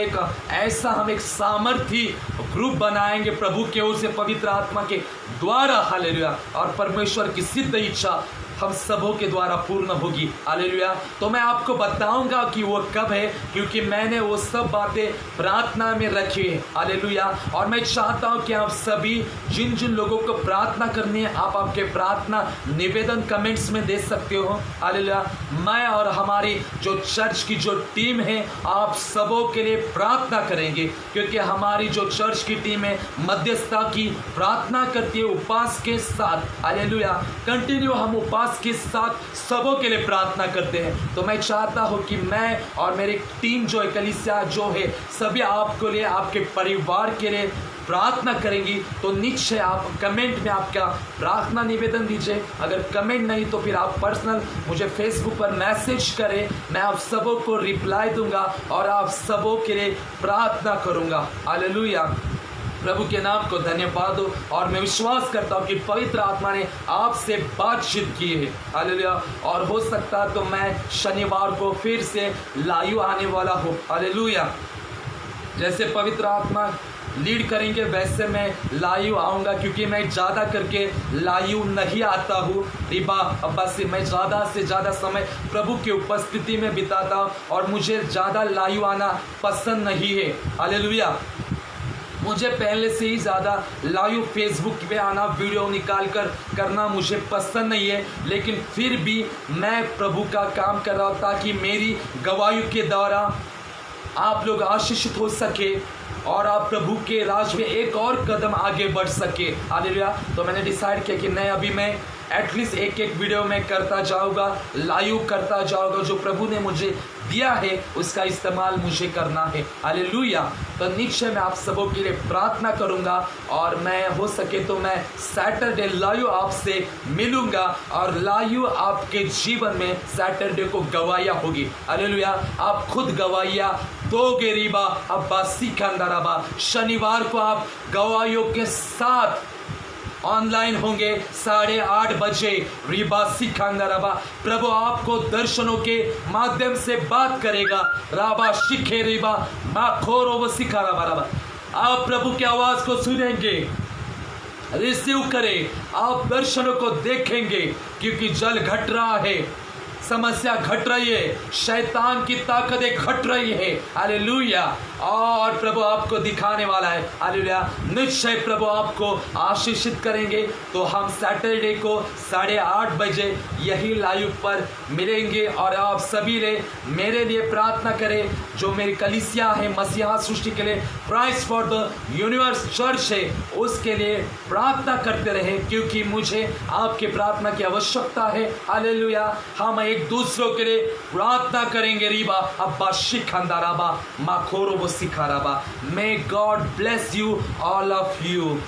हम एक सामर्थी ग्रुप बनाएंगे प्रभु के ओर से पवित्र आत्मा के द्वारा। हालेलुया। और परमेश्वर की सिद्ध इच्छा हम सबों के द्वारा पूर्ण होगी। हालेलुया। तो मैं आपको बताऊंगा कि वो कब है, क्योंकि मैंने वो सब बातें प्रार्थना में रखी है। हालेलुया। और मैं चाहता हूं कि आप सभी जिन जिन लोगों को प्रार्थना करनी है, आप आपके प्रार्थना निवेदन कमेंट्स में दे सकते हो। हालेलुया। मैं और हमारी जो चर्च की जो टीम है, आप सबों के लिए प्रार्थना करेंगे, क्योंकि हमारी जो चर्च की टीम है मध्यस्थता की प्रार्थना करती है उपवास के साथ। हालेलुया। कंटिन्यू हम उपवास के साथ सबों के लिए प्रार्थना करते हैं। तो मैं चाहता हूं कि मैं और मेरी टीम जो है, कलीसिया जो है, सभी आपके लिए, आपके परिवार के लिए प्रार्थना करेंगी। तो निश्चय आप कमेंट में आपका प्रार्थना निवेदन दीजिए। अगर कमेंट नहीं तो फिर आप पर्सनल मुझे फेसबुक पर मैसेज करें, मैं आप सबों को रिप्लाई दूंगा और आप सबों के लिए प्रार्थना करूंगा। हालेलुया। प्रभु के नाम को धन्यवाद हो। और मैं विश्वास करता हूँ कि पवित्र आत्मा ने आपसे बातचीत की है। हालेलुया। और हो सकता तो मैं शनिवार को फिर से लाइव आने वाला हूँ। हालेलुया। जैसे पवित्र आत्मा लीड करेंगे वैसे मैं लाइव आऊँगा, क्योंकि मैं ज़्यादा करके लाइव नहीं आता हूँ रिबा अब्बा से। मैं ज़्यादा से ज़्यादा समय प्रभु की उपस्थिति में बिताता हूँ और मुझे ज़्यादा लाइव आना पसंद नहीं है। हालेलुया। मुझे पहले से ही ज़्यादा लाइव फेसबुक पे आना, वीडियो निकाल कर करना मुझे पसंद नहीं है, लेकिन फिर भी मैं प्रभु का काम कर रहा हूँ ताकि मेरी गवाही के द्वारा आप लोग आशीषित हो सके और आप प्रभु के राज में एक और कदम आगे बढ़ सके। हालेलुया। तो मैंने डिसाइड किया कि नहीं, अभी मैं एटलीस्ट एक वीडियो में करता जाऊँगा, लाइव करता जाऊँगा। जो प्रभु ने मुझे दिया है उसका इस्तेमाल मुझे करना है। हालेलुया। तो निश्चय मैं आप सबों के लिए प्रार्थना करूँगा और मैं हो सके तो मैं सैटरडे लाइव आपसे मिलूँगा और लाइव आपके जीवन में सैटरडे को गवाहियाँ होगी। हालेलुया। आप खुद गवाहियाँ दोगे रीबा अब्बा सिकंदराबा। शनिवार को आप गवाहियों के साथ ऑनलाइन होंगे 8:30 बजे रिबा सिकंदराबा। प्रभु आपको दर्शनों के माध्यम से बात करेगा। राबा शिखे रिबा माखोरो व सिकाराबा। आप प्रभु की आवाज को सुनेंगे, रिसीव करें, आप दर्शनों को देखेंगे, क्योंकि जल घट रहा है, समस्या घट रही है, शैतान की ताकतें घट रही है। हालेलुया। और प्रभु आपको दिखाने वाला है। हालेलुया। निश्चय प्रभु आपको आशीषित करेंगे। तो हम सैटरडे को 8:30 बजे यही लाइव पर मिलेंगे और आप सभी ने मेरे लिए प्रार्थना करें। जो मेरी कलीसिया है मसीहा सृष्टि के लिए Christ for the universe church है, उसके लिए प्रार्थना करते रहे, क्योंकि मुझे आपके प्रार्थना की आवश्यकता है। हालेलुया। हम एक दूसरों के लिए प्रार्थना करेंगे। रीबा अब्बा शिखंदाराबा माखोरो वो सिखाराबा। May God bless you all of you.